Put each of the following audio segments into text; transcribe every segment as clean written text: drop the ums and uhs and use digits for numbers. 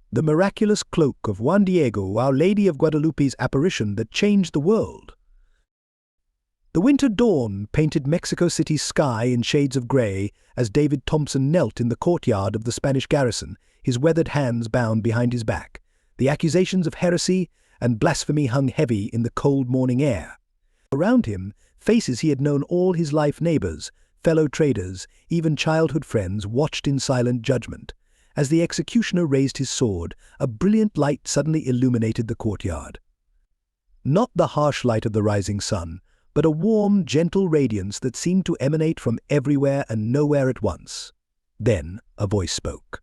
The Miraculous Cloak of Juan Diego, Our Lady of Guadalupe's apparition that changed the world. The winter dawn painted Mexico City's sky in shades of grey as David Thompson knelt in the courtyard of the Spanish garrison, his weathered hands bound behind his back. The accusations of heresy and blasphemy hung heavy in the cold morning air. Around him, faces he had known all his life, neighbors, fellow traders, even childhood friends, watched in silent judgment. As the executioner raised his sword, a brilliant light suddenly illuminated the courtyard. Not the harsh light of the rising sun, but a warm, gentle radiance that seemed to emanate from everywhere and nowhere at once. Then a voice spoke.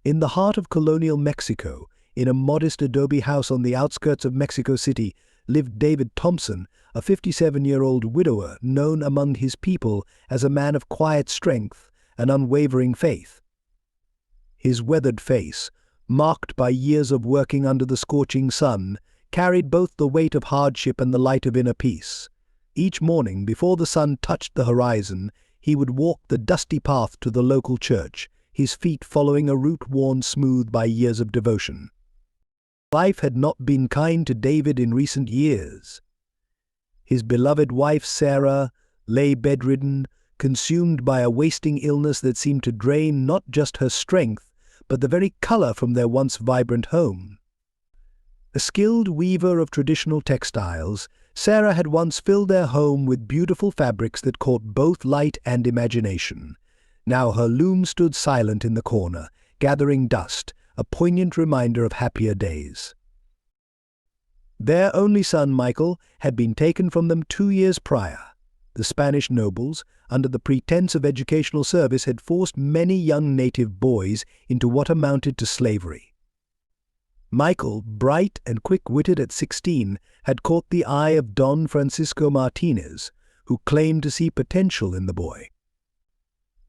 In the heart of colonial Mexico, in a modest adobe house on the outskirts of Mexico City, lived David Thompson, a 57-year-old widower known among his people as a man of quiet strength and unwavering faith. His weathered face, marked by years of working under the scorching sun, carried both the weight of hardship and the light of inner peace. Each morning, before the sun touched the horizon, he would walk the dusty path to the local church, his feet following a route worn smooth by years of devotion. Life had not been kind to David in recent years. His beloved wife, Sarah, lay bedridden, consumed by a wasting illness that seemed to drain not just her strength, but the very color from their once vibrant home. A skilled weaver of traditional textiles, Sarah had once filled their home with beautiful fabrics that caught both light and imagination. Now her loom stood silent in the corner, gathering dust, a poignant reminder of happier days. Their only son, Michael, had been taken from them 2 years prior. The Spanish nobles, under the pretense of educational service, had forced many young native boys into what amounted to slavery. Michael, bright and quick-witted at 16, had caught the eye of Don Francisco Martinez, who claimed to see potential in the boy.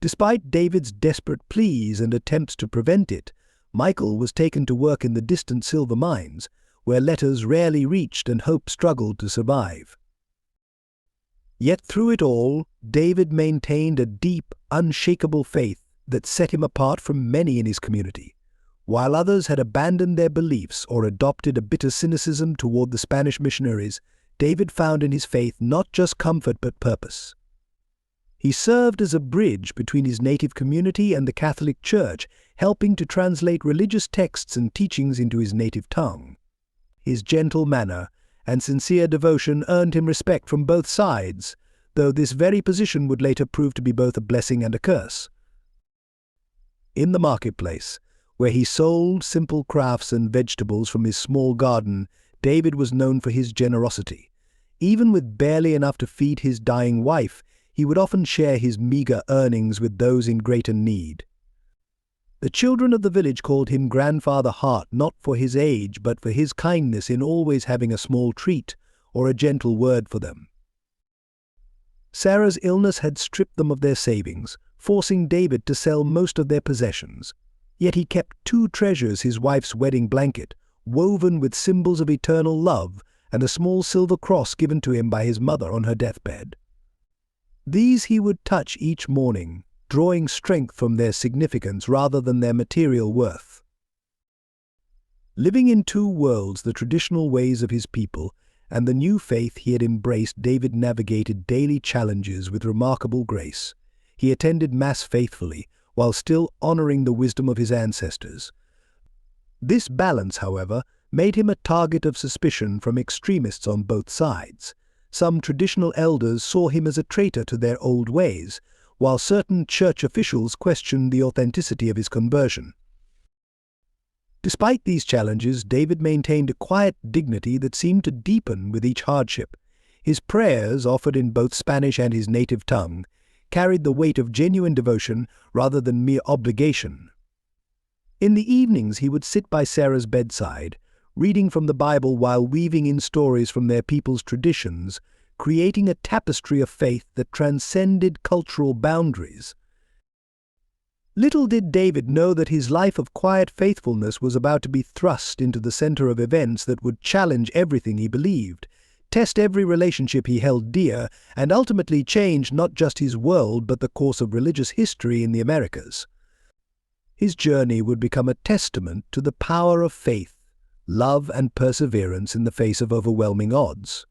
Despite David's desperate pleas and attempts to prevent it, Michael was taken to work in the distant silver mines, where letters rarely reached and hope struggled to survive. Yet through it all, David maintained a deep, unshakable faith that set him apart from many in his community. While others had abandoned their beliefs or adopted a bitter cynicism toward the Spanish missionaries, David found in his faith not just comfort but purpose. He served as a bridge between his native community and the Catholic Church, helping to translate religious texts and teachings into his native tongue. His gentle manner and sincere devotion earned him respect from both sides, though this very position would later prove to be both a blessing and a curse. In the marketplace, where he sold simple crafts and vegetables from his small garden, David was known for his generosity. Even with barely enough to feed his dying wife, he would often share his meager earnings with those in greater need. The children of the village called him Grandfather Heart, not for his age, but for his kindness in always having a small treat or a gentle word for them. Sarah's illness had stripped them of their savings, forcing David to sell most of their possessions. Yet he kept 2 treasures: his wife's wedding blanket, woven with symbols of eternal love, and a small silver cross given to him by his mother on her deathbed. These he would touch each morning, drawing strength from their significance rather than their material worth. Living in 2 worlds, the traditional ways of his people and the new faith he had embraced, David navigated daily challenges with remarkable grace. He attended Mass faithfully, while still honoring the wisdom of his ancestors. This balance, however, made him a target of suspicion from extremists on both sides. Some traditional elders saw him as a traitor to their old ways, while certain church officials questioned the authenticity of his conversion. Despite these challenges, David maintained a quiet dignity that seemed to deepen with each hardship. His prayers, offered in both Spanish and his native tongue, carried the weight of genuine devotion rather than mere obligation. In the evenings he would sit by Sarah's bedside, reading from the Bible while weaving in stories from their people's traditions, creating a tapestry of faith that transcended cultural boundaries. Little did David know that his life of quiet faithfulness was about to be thrust into the center of events that would challenge everything he believed, test every relationship he held dear, and ultimately change not just his world but the course of religious history in the Americas. His journey would become a testament to the power of faith, love, and perseverance in the face of overwhelming odds.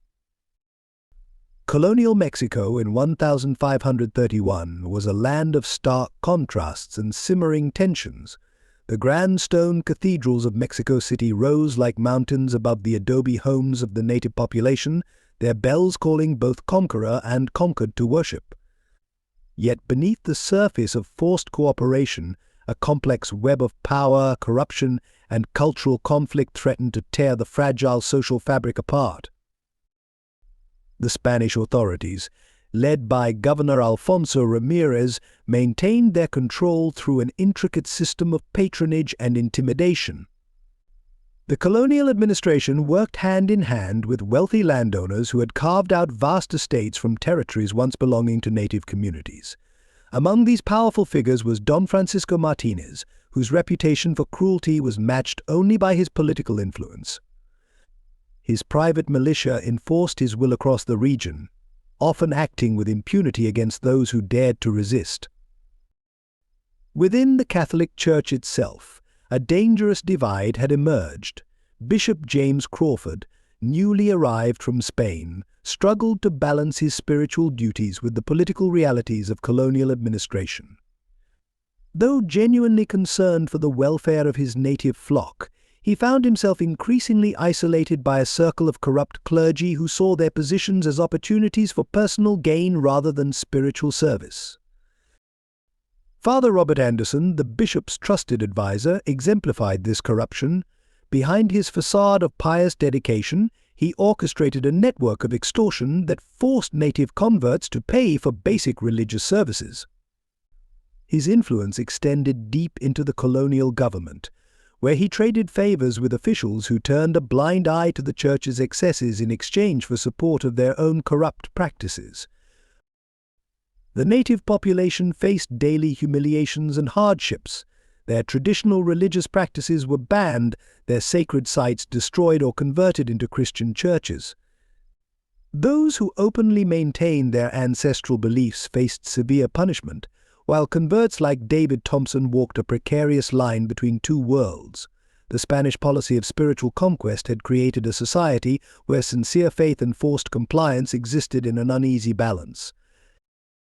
Colonial Mexico in 1531 was a land of stark contrasts and simmering tensions. The grand stone cathedrals of Mexico City rose like mountains above the adobe homes of the native population, their bells calling both conqueror and conquered to worship. Yet beneath the surface of forced cooperation, a complex web of power, corruption, and cultural conflict threatened to tear the fragile social fabric apart. The Spanish authorities, led by Governor Alfonso Ramirez, maintained their control through an intricate system of patronage and intimidation. The colonial administration worked hand in hand with wealthy landowners who had carved out vast estates from territories once belonging to native communities. Among these powerful figures was Don Francisco Martinez, whose reputation for cruelty was matched only by his political influence. His private militia enforced his will across the region, often acting with impunity against those who dared to resist. Within the Catholic Church itself, a dangerous divide had emerged. Bishop James Crawford, newly arrived from Spain, struggled to balance his spiritual duties with the political realities of colonial administration. Though genuinely concerned for the welfare of his native flock, he found himself increasingly isolated by a circle of corrupt clergy who saw their positions as opportunities for personal gain rather than spiritual service. Father Robert Anderson, the bishop's trusted advisor, exemplified this corruption. Behind his facade of pious dedication, he orchestrated a network of extortion that forced native converts to pay for basic religious services. His influence extended deep into the colonial government, where he traded favors with officials who turned a blind eye to the church's excesses in exchange for support of their own corrupt practices. The native population faced daily humiliations and hardships. Their traditional religious practices were banned, their sacred sites destroyed or converted into Christian churches. Those who openly maintained their ancestral beliefs faced severe punishment, while converts like David Thompson walked a precarious line between two worlds. The Spanish policy of spiritual conquest had created a society where sincere faith and forced compliance existed in an uneasy balance.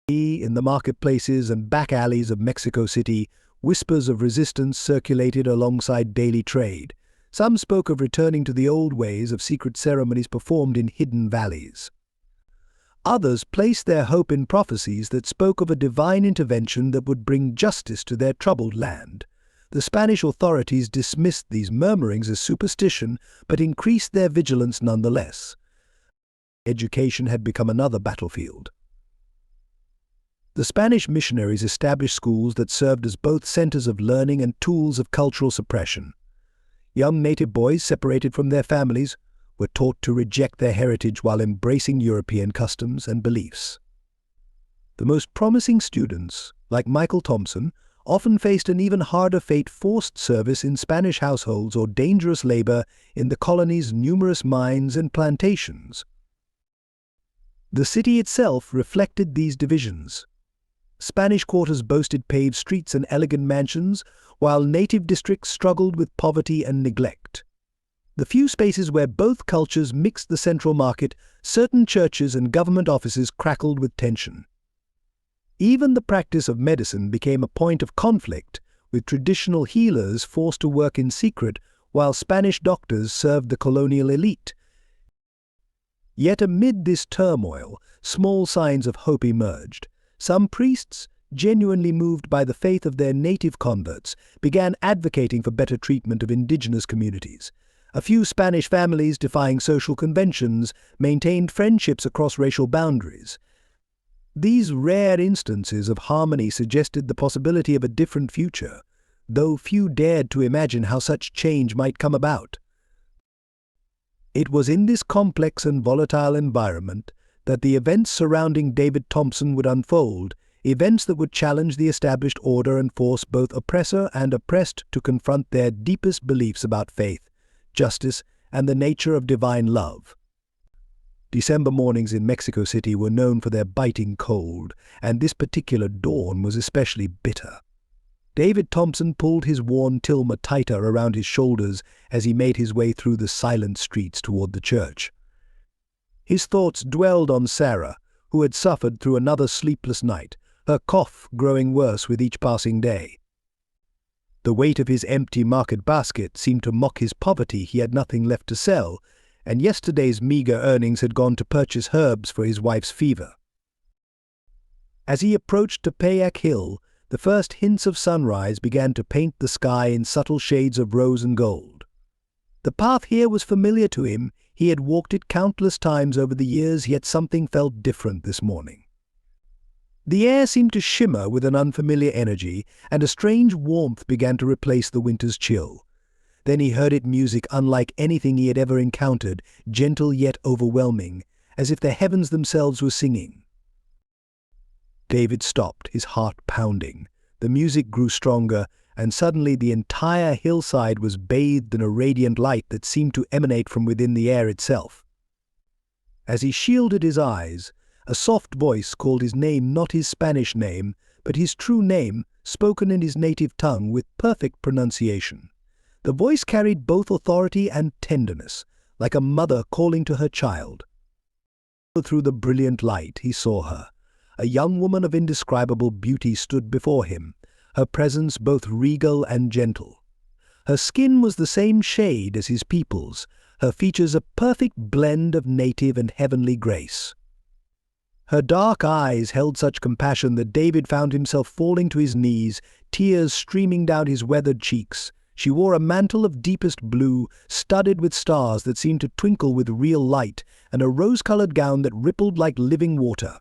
In the marketplaces and back alleys of Mexico City, whispers of resistance circulated alongside daily trade. Some spoke of returning to the old ways of secret ceremonies performed in hidden valleys. Others placed their hope in prophecies that spoke of a divine intervention that would bring justice to their troubled land. The Spanish authorities dismissed these murmurings as superstition, but increased their vigilance nonetheless. Education had become another battlefield. The Spanish missionaries established schools that served as both centers of learning and tools of cultural suppression. Young native boys separated from their families were taught to reject their heritage while embracing European customs and beliefs. The most promising students, like Michael Thompson, often faced an even harder fate: forced service in Spanish households or dangerous labor in the colony's numerous mines and plantations. The city itself reflected these divisions. Spanish quarters boasted paved streets and elegant mansions, while native districts struggled with poverty and neglect. The few spaces where both cultures mixed the central market, certain churches and government offices crackled with tension. Even the practice of medicine became a point of conflict, with traditional healers forced to work in secret while Spanish doctors served the colonial elite. Yet amid this turmoil, small signs of hope emerged. Some priests, genuinely moved by the faith of their native converts, began advocating for better treatment of indigenous communities. A few Spanish families, defying social conventions, maintained friendships across racial boundaries. These rare instances of harmony suggested the possibility of a different future, though few dared to imagine how such change might come about. It was in this complex and volatile environment that the events surrounding David Thompson would unfold, events that would challenge the established order and force both oppressor and oppressed to confront their deepest beliefs about faith, justice, and the nature of divine love. December mornings in Mexico City were known for their biting cold, and this particular dawn was especially bitter. David Thompson pulled his worn tilma tighter around his shoulders as he made his way through the silent streets toward the church. His thoughts dwelled on Sarah, who had suffered through another sleepless night, her cough growing worse with each passing day. The weight of his empty market basket seemed to mock his poverty. He had nothing left to sell, and yesterday's meager earnings had gone to purchase herbs for his wife's fever. As he approached Tepeyac Hill, the first hints of sunrise began to paint the sky in subtle shades of rose and gold. The path here was familiar to him. He had walked it countless times over the years, yet something felt different this morning. The air seemed to shimmer with an unfamiliar energy, and a strange warmth began to replace the winter's chill. Then he heard it music unlike anything he had ever encountered, gentle yet overwhelming, as if the heavens themselves were singing. David stopped, his heart pounding. The music grew stronger, and suddenly the entire hillside was bathed in a radiant light that seemed to emanate from within the air itself. As he shielded his eyes, a soft voice called his name, not his Spanish name, but his true name, spoken in his native tongue with perfect pronunciation. The voice carried both authority and tenderness, like a mother calling to her child. Through the brilliant light, he saw her. A young woman of indescribable beauty stood before him, her presence both regal and gentle. Her skin was the same shade as his people's, her features a perfect blend of native and heavenly grace. Her dark eyes held such compassion that David found himself falling to his knees, tears streaming down his weathered cheeks. She wore a mantle of deepest blue, studded with stars that seemed to twinkle with real light, and a rose-colored gown that rippled like living water.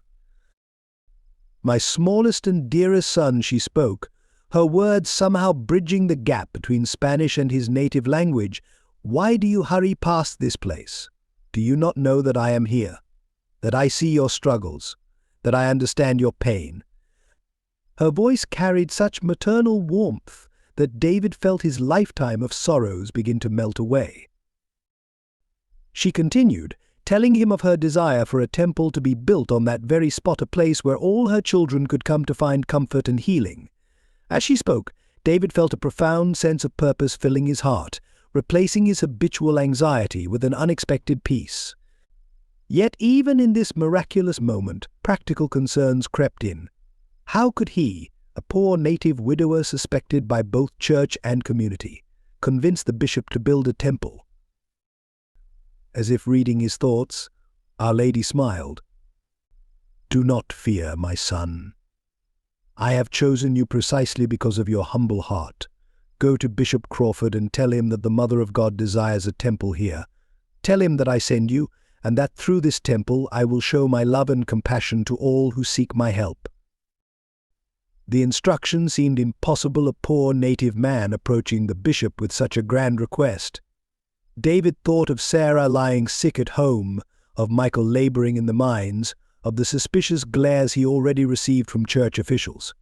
"My smallest and dearest son," she spoke, her words somehow bridging the gap between Spanish and his native language. "Why do you hurry past this place? Do you not know that I am here? That I see your struggles? That I understand your pain?" Her voice carried such maternal warmth that David felt his lifetime of sorrows begin to melt away. She continued, telling him of her desire for a temple to be built on that very spot, a place where all her children could come to find comfort and healing. As she spoke, David felt a profound sense of purpose filling his heart, replacing his habitual anxiety with an unexpected peace. Yet even in this miraculous moment, practical concerns crept in. How could he, a poor native widower suspected by both church and community, convince the bishop to build a temple? As if reading his thoughts, Our Lady smiled. "Do not fear, my son. I have chosen you precisely because of your humble heart. Go to Bishop Crawford and tell him that the Mother of God desires a temple here. Tell him that I send you, and that through this temple I will show my love and compassion to all who seek my help." The instruction seemed impossible, a poor native man approaching the bishop with such a grand request. David thought of Sarah lying sick at home, of Michael laboring in the mines, of the suspicious glares he already received from church officials.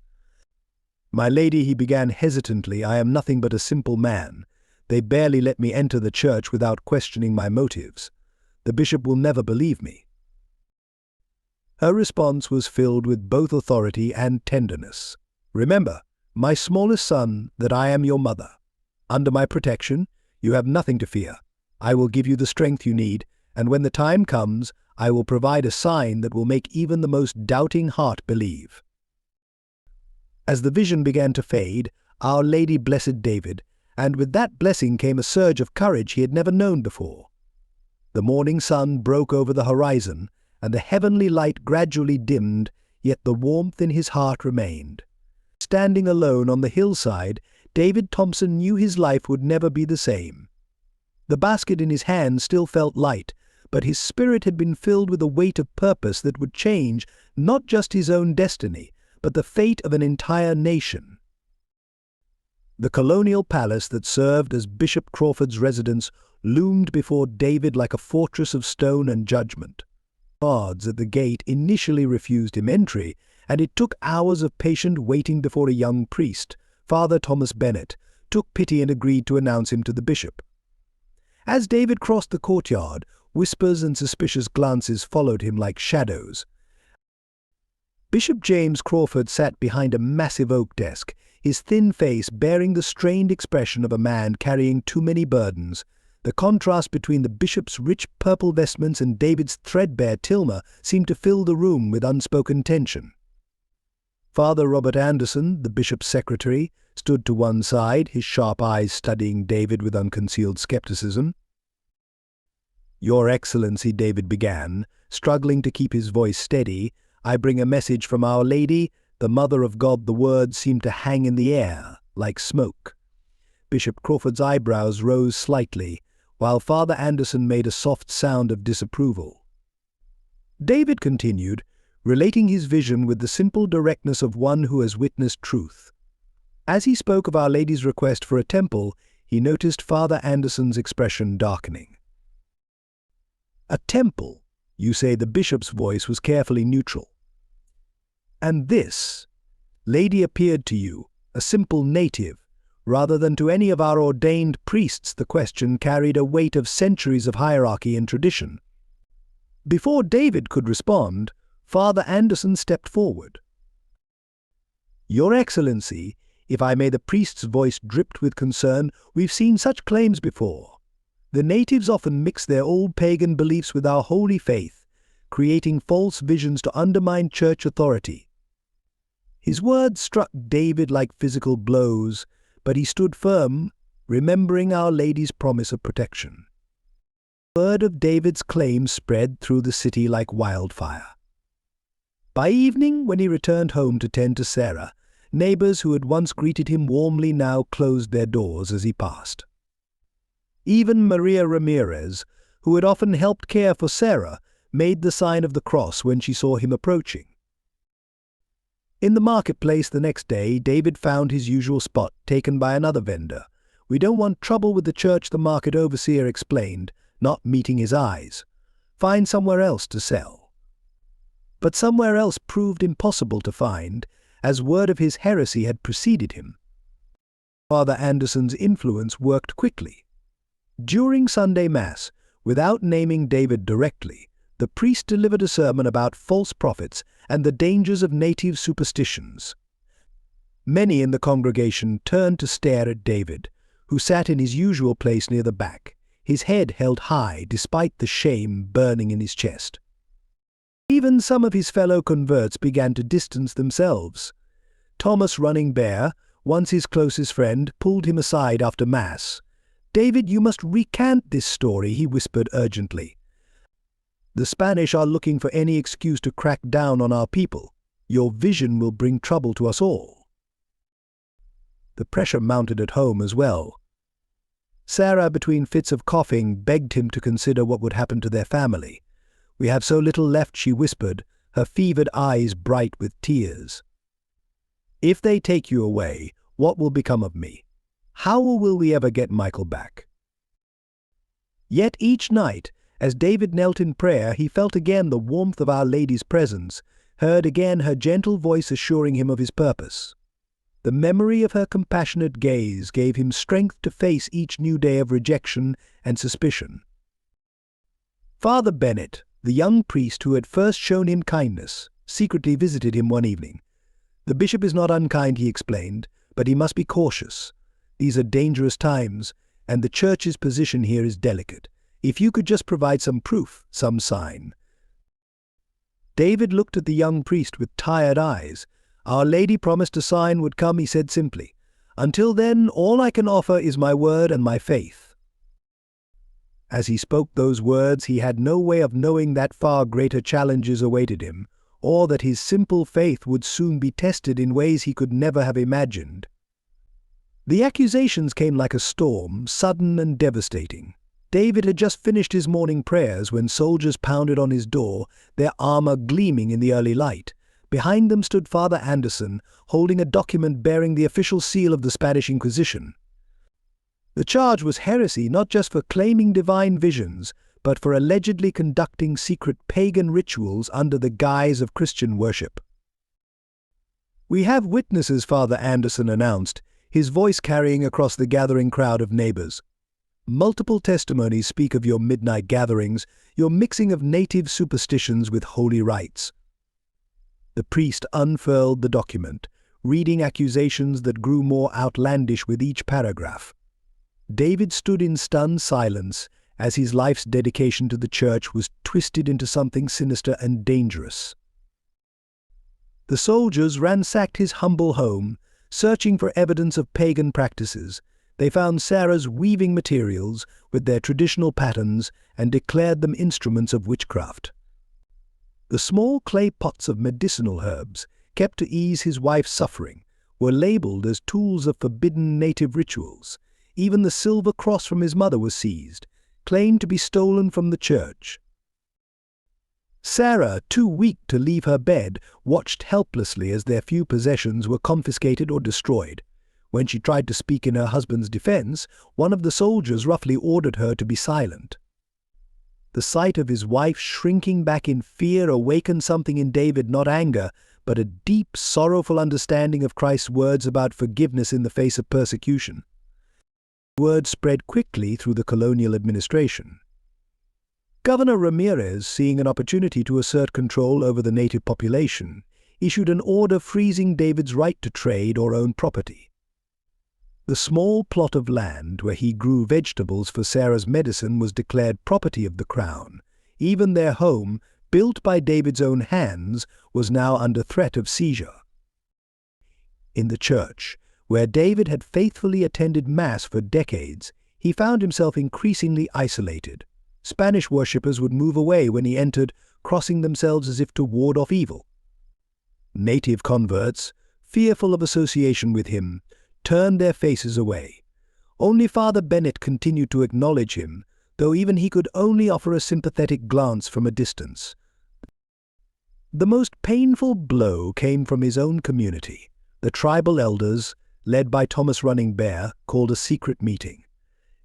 "My lady," he began hesitantly, "I am nothing but a simple man. They barely let me enter the church without questioning my motives. The bishop will never believe me." Her response was filled with both authority and tenderness. "Remember, my smallest son, that I am your mother. Under my protection, you have nothing to fear. I will give you the strength you need, and when the time comes, I will provide a sign that will make even the most doubting heart believe." As the vision began to fade, Our Lady blessed David, and with that blessing came a surge of courage he had never known before. The morning sun broke over the horizon, and the heavenly light gradually dimmed, yet the warmth in his heart remained. Standing alone on the hillside, David Thompson knew his life would never be the same. The basket in his hand still felt light, but his spirit had been filled with a weight of purpose that would change not just his own destiny, but the fate of an entire nation. The colonial palace that served as Bishop Crawford's residence loomed before David like a fortress of stone and judgment. Guards at the gate initially refused him entry, and it took hours of patient waiting before a young priest, Father Thomas Bennett, took pity and agreed to announce him to the bishop. As David crossed the courtyard, whispers and suspicious glances followed him like shadows. Bishop James Crawford sat behind a massive oak desk, his thin face bearing the strained expression of a man carrying too many burdens. The contrast between the bishop's rich purple vestments and David's threadbare tilma seemed to fill the room with unspoken tension. Father Robert Anderson, the bishop's secretary, stood to one side, his sharp eyes studying David with unconcealed skepticism. "Your Excellency," David began, struggling to keep his voice steady, "I bring a message from Our Lady, the Mother of God." The words seemed to hang in the air, like smoke. Bishop Crawford's eyebrows rose slightly, while Father Anderson made a soft sound of disapproval. David continued, relating his vision with the simple directness of one who has witnessed truth. As he spoke of Our Lady's request for a temple, he noticed Father Anderson's expression darkening. "A temple," you say. The bishop's voice was carefully neutral. "And this lady appeared to you, a simple native, rather than to any of our ordained priests?" The question carried a weight of centuries of hierarchy and tradition. Before David could respond, Father Anderson stepped forward. "Your Excellency," if I may, the priest's voice dripped with concern, "we've seen such claims before. The natives often mix their old pagan beliefs with our holy faith, creating false visions to undermine church authority." His words struck David like physical blows, but he stood firm, remembering Our Lady's promise of protection. Word of David's claim spread through the city like wildfire. By evening, when he returned home to tend to Sarah, neighbors who had once greeted him warmly now closed their doors as he passed. Even Maria Ramirez, who had often helped care for Sarah, made the sign of the cross when she saw him approaching. In the marketplace the next day, David found his usual spot taken by another vendor. "We don't want trouble with the church," the market overseer explained, not meeting his eyes. "Find somewhere else to sell." But somewhere else proved impossible to find, as word of his heresy had preceded him. Father Anderson's influence worked quickly. During Sunday Mass, without naming David directly, the priest delivered a sermon about false prophets and the dangers of native superstitions. Many in the congregation turned to stare at David, who sat in his usual place near the back, his head held high despite the shame burning in his chest. Even some of his fellow converts began to distance themselves. Thomas Running Bear, once his closest friend, pulled him aside after Mass. "David, you must recant this story," he whispered urgently. "The Spanish are looking for any excuse to crack down on our people. Your vision will bring trouble to us all." The pressure mounted at home as well. Sarah, between fits of coughing, begged him to consider what would happen to their family. "We have so little left," she whispered, her fevered eyes bright with tears. "If they take you away, what will become of me? How will we ever get Michael back?" Yet each night, as David knelt in prayer, he felt again the warmth of Our Lady's presence, heard again her gentle voice assuring him of his purpose. The memory of her compassionate gaze gave him strength to face each new day of rejection and suspicion. Father Bennett, the young priest who had first shown him kindness, secretly visited him one evening. "The bishop is not unkind," he explained, "but he must be cautious. These are dangerous times, and the church's position here is delicate. If you could just provide some proof, some sign." David looked at the young priest with tired eyes. "Our Lady promised a sign would come," he said simply. "Until then, all I can offer is my word and my faith." As he spoke those words, he had no way of knowing that far greater challenges awaited him, or that his simple faith would soon be tested in ways he could never have imagined. The accusations came like a storm, sudden and devastating. David had just finished his morning prayers when soldiers pounded on his door, their armor gleaming in the early light. Behind them stood Father Anderson, holding a document bearing the official seal of the Spanish Inquisition. The charge was heresy, not just for claiming divine visions, but for allegedly conducting secret pagan rituals under the guise of Christian worship. "We have witnesses," Father Anderson announced, his voice carrying across the gathering crowd of neighbors. "Multiple testimonies speak of your midnight gatherings, your mixing of native superstitions with holy rites." The priest unfurled the document, reading accusations that grew more outlandish with each paragraph. David stood in stunned silence as his life's dedication to the church was twisted into something sinister and dangerous. The soldiers ransacked his humble home, searching for evidence of pagan practices. They found Sarah's weaving materials with their traditional patterns and declared them instruments of witchcraft. The small clay pots of medicinal herbs, kept to ease his wife's suffering, were labeled as tools of forbidden native rituals. Even the silver cross from his mother was seized, claimed to be stolen from the church. Sarah, too weak to leave her bed, watched helplessly as their few possessions were confiscated or destroyed. When she tried to speak in her husband's defense, one of the soldiers roughly ordered her to be silent. The sight of his wife shrinking back in fear awakened something in David, not anger, but a deep, sorrowful understanding of Christ's words about forgiveness in the face of persecution. Word spread quickly through the colonial administration. Governor Ramirez, seeing an opportunity to assert control over the native population, issued an order freezing David's right to trade or own property. The small plot of land where he grew vegetables for Sarah's medicine was declared property of the crown. Even their home, built by David's own hands, was now under threat of seizure. In the church, where David had faithfully attended Mass for decades, he found himself increasingly isolated. Spanish worshippers would move away when he entered, crossing themselves as if to ward off evil. Native converts, fearful of association with him, turned their faces away. Only Father Bennett continued to acknowledge him, though even he could only offer a sympathetic glance from a distance. The most painful blow came from his own community. The tribal elders, led by Thomas Running Bear, called a secret meeting.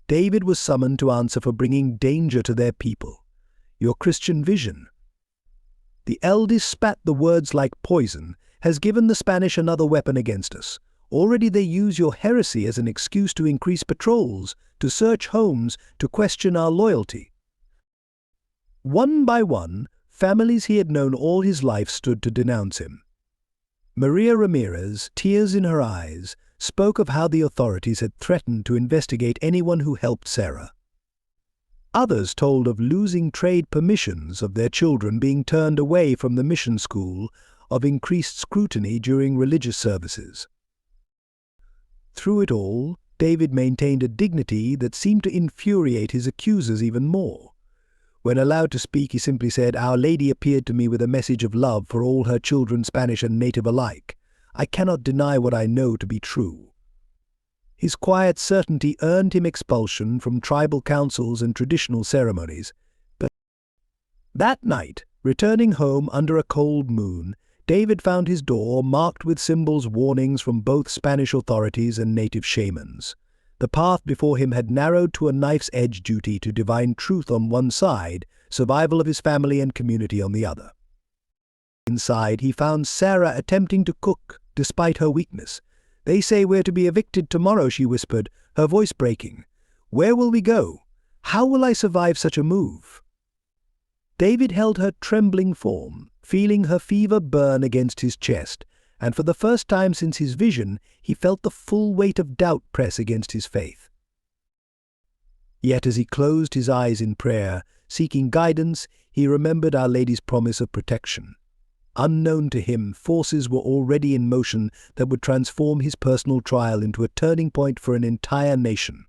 David was summoned to answer for bringing danger to their people. Your Christian vision. The eldest spat the words like poison, has given the Spanish another weapon against us. Already they use your heresy as an excuse to increase patrols, to search homes, to question our loyalty. One by one, families he had known all his life stood to denounce him. Maria Ramirez, tears in her eyes, spoke of how the authorities had threatened to investigate anyone who helped Sarah. Others told of losing trade permissions, of their children being turned away from the mission school, of increased scrutiny during religious services. Through it all, David maintained a dignity that seemed to infuriate his accusers even more. When allowed to speak, he simply said, "Our Lady appeared to me with a message of love for all her children, Spanish and native alike. I cannot deny what I know to be true." His quiet certainty earned him expulsion from tribal councils and traditional ceremonies. But that night, returning home under a cold moon, David found his door marked with symbols, warnings from both Spanish authorities and native shamans. The path before him had narrowed to a knife's edge: duty to divine truth on one side, survival of his family and community on the other. Inside, he found Sarah attempting to cook, despite her weakness. "They say we're to be evicted tomorrow," she whispered, her voice breaking. "Where will we go? How will I survive such a move?" David held her trembling form, feeling her fever burn against his chest, and for the first time since his vision, he felt the full weight of doubt press against his faith. Yet as he closed his eyes in prayer, seeking guidance, he remembered Our Lady's promise of protection. Unknown to him, forces were already in motion that would transform his personal trial into a turning point for an entire nation.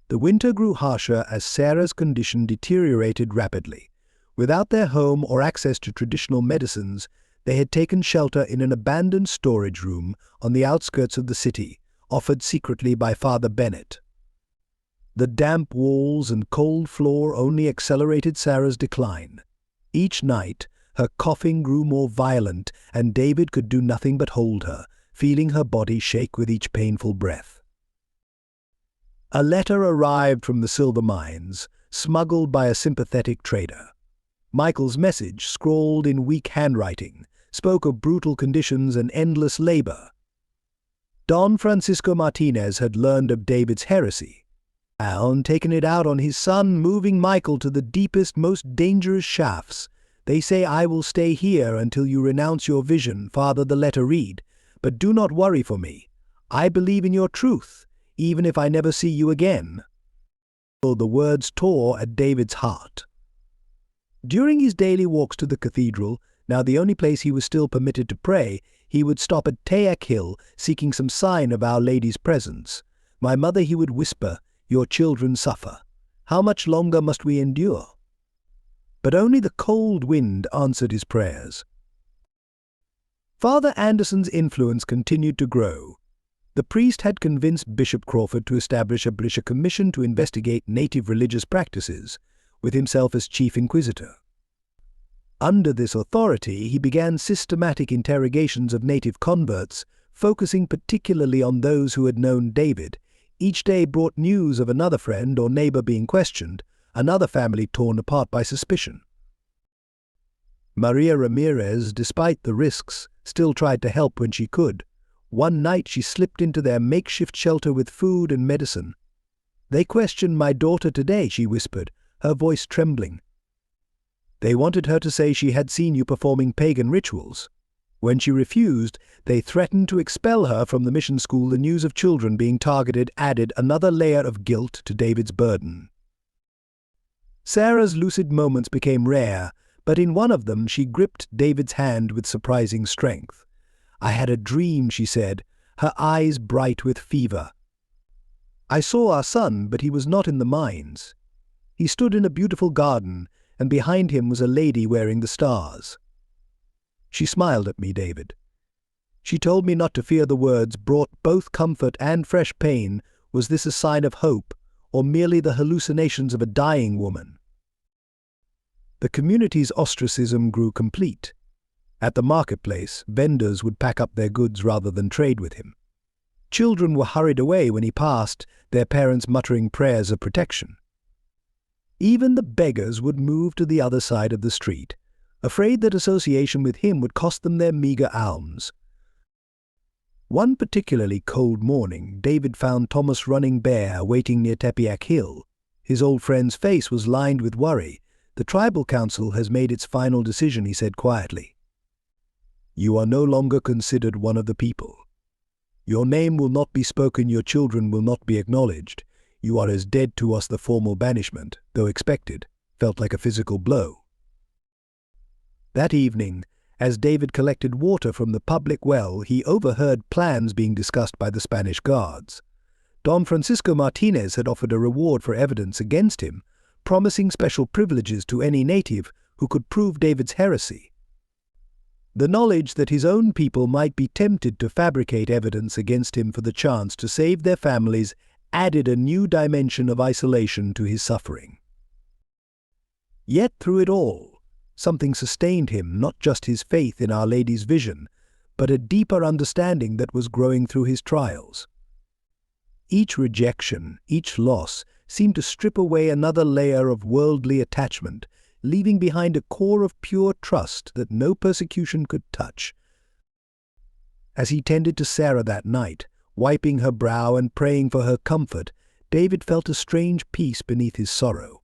The winter grew harsher as Sarah's condition deteriorated rapidly. Without their home or access to traditional medicines, they had taken shelter in an abandoned storage room on the outskirts of the city, offered secretly by Father Bennett. The damp walls and cold floor only accelerated Sarah's decline. Each night, her coughing grew more violent, and David could do nothing but hold her, feeling her body shake with each painful breath. A letter arrived from the silver mines, smuggled by a sympathetic trader. Michael's message, scrawled in weak handwriting, spoke of brutal conditions and endless labor. Don Francisco Martinez had learned of David's heresy, and taken it out on his son, moving Michael to the deepest, most dangerous shafts. They say I will stay here until you renounce your vision, Father, the letter read. But do not worry for me. I believe in your truth, even if I never see you again." The words tore at David's heart. During his daily walks to the cathedral, now the only place he was still permitted to pray, he would stop at Tayak Hill, seeking some sign of Our Lady's presence. "My mother," he would whisper, "your children suffer. How much longer must we endure?" But only the cold wind answered his prayers. Father Anderson's influence continued to grow. The priest had convinced Bishop Crawford to establish a commission to investigate native religious practices, with himself as chief inquisitor. Under this authority, he began systematic interrogations of native converts, focusing particularly on those who had known David. Each day brought news of another friend or neighbor being questioned, another family torn apart by suspicion. Maria Ramirez, despite the risks, still tried to help when she could. One night she slipped into their makeshift shelter with food and medicine. "They questioned my daughter today," she whispered, her voice trembling. "They wanted her to say she had seen you performing pagan rituals. When she refused, they threatened to expel her from the mission school." The news of children being targeted added another layer of guilt to David's burden. Sarah's lucid moments became rare, but in one of them she gripped David's hand with surprising strength. "I had a dream," she said, her eyes bright with fever. "I saw our son, but he was not in the mines. He stood in a beautiful garden, and behind him was a lady wearing the stars. She smiled at me, David. She told me not to fear." The words brought both comfort and fresh pain. Was this a sign of hope, or merely the hallucinations of a dying woman? The community's ostracism grew complete. At the marketplace, vendors would pack up their goods rather than trade with him. Children were hurried away when he passed, their parents muttering prayers of protection. Even the beggars would move to the other side of the street, afraid that association with him would cost them their meager alms. One particularly cold morning, David found Thomas running bare, waiting near Tepeyac Hill. His old friend's face was lined with worry. "The tribal council has made its final decision," he said quietly. "You are no longer considered one of the people. Your name will not be spoken, your children will not be acknowledged. You are as dead to us." The formal banishment, though expected, felt like a physical blow. That evening, as David collected water from the public well, he overheard plans being discussed by the Spanish guards. Don Francisco Martinez had offered a reward for evidence against him, promising special privileges to any native who could prove David's heresy. The knowledge that his own people might be tempted to fabricate evidence against him for the chance to save their families added a new dimension of isolation to his suffering. Yet through it all, something sustained him, not just his faith in Our Lady's vision, but a deeper understanding that was growing through his trials. Each rejection, each loss, seemed to strip away another layer of worldly attachment, leaving behind a core of pure trust that no persecution could touch. As he tended to Sarah that night, wiping her brow and praying for her comfort, David felt a strange peace beneath his sorrow.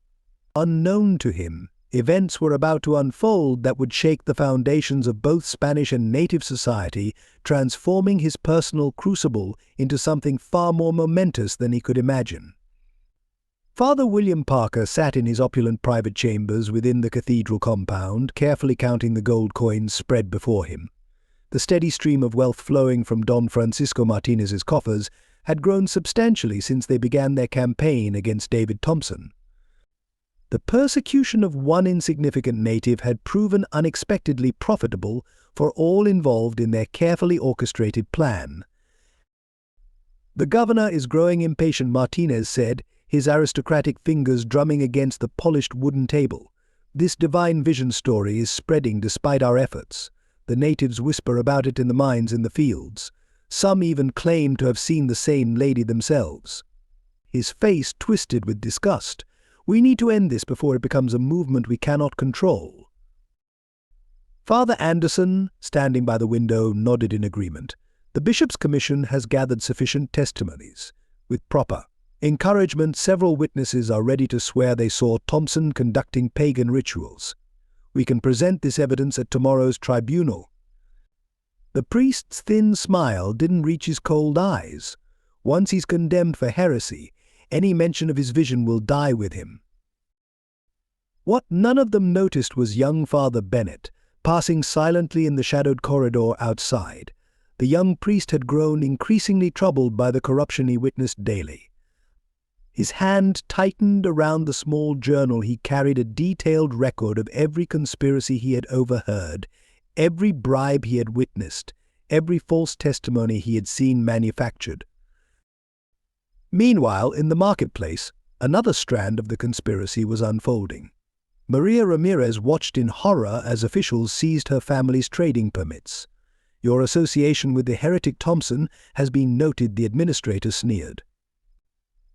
Unknown to him, events were about to unfold that would shake the foundations of both Spanish and native society, transforming his personal crucible into something far more momentous than he could imagine. Father William Parker sat in his opulent private chambers within the cathedral compound, carefully counting the gold coins spread before him. The steady stream of wealth flowing from Don Francisco Martinez's coffers had grown substantially since they began their campaign against David Thompson. The persecution of one insignificant native had proven unexpectedly profitable for all involved in their carefully orchestrated plan. "The governor is growing impatient," Martinez said, his aristocratic fingers drumming against the polished wooden table. "This divine vision story is spreading despite our efforts. The natives whisper about it in the mines and the fields. Some even claim to have seen the same lady themselves." His face twisted with disgust. "We need to end this before it becomes a movement we cannot control." Father Anderson, standing by the window, nodded in agreement. "The bishop's commission has gathered sufficient testimonies. With proper encouragement, several witnesses are ready to swear they saw Thompson conducting pagan rituals. We can present this evidence at tomorrow's tribunal." The priest's thin smile didn't reach his cold eyes. Once he's condemned for heresy, any mention of his vision will die with him. What none of them noticed was young Father Bennett, passing silently in the shadowed corridor outside. The young priest had grown increasingly troubled by the corruption he witnessed daily. His hand tightened around the small journal he carried, a detailed record of every conspiracy he had overheard, every bribe he had witnessed, every false testimony he had seen manufactured. Meanwhile, in the marketplace, another strand of the conspiracy was unfolding. Maria Ramirez watched in horror as officials seized her family's trading permits. "Your association with the heretic Thompson has been noted," the administrator sneered.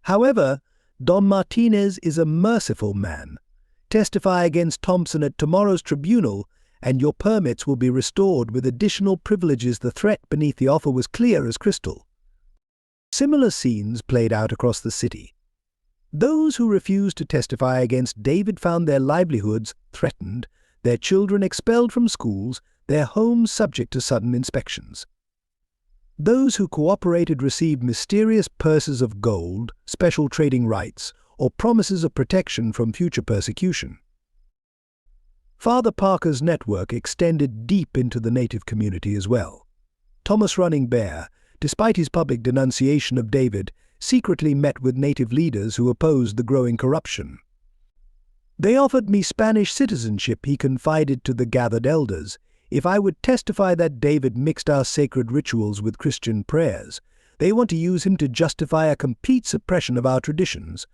However, Don Martinez is a merciful man. Testify against Thompson at tomorrow's tribunal, and your permits will be restored with additional privileges. The threat beneath the offer was clear as crystal. Similar scenes played out across the city. Those who refused to testify against David found their livelihoods threatened, their children expelled from schools, their homes subject to sudden inspections. Those who cooperated received mysterious purses of gold, special trading rights, or promises of protection from future persecution. Father Parker's network extended deep into the native community as well. Thomas Running Bear, despite his public denunciation of David, secretly met with native leaders who opposed the growing corruption. "They offered me Spanish citizenship," he confided to the gathered elders, "if I would testify that David mixed our sacred rituals with Christian prayers. They want to use him to justify a complete suppression of our traditions."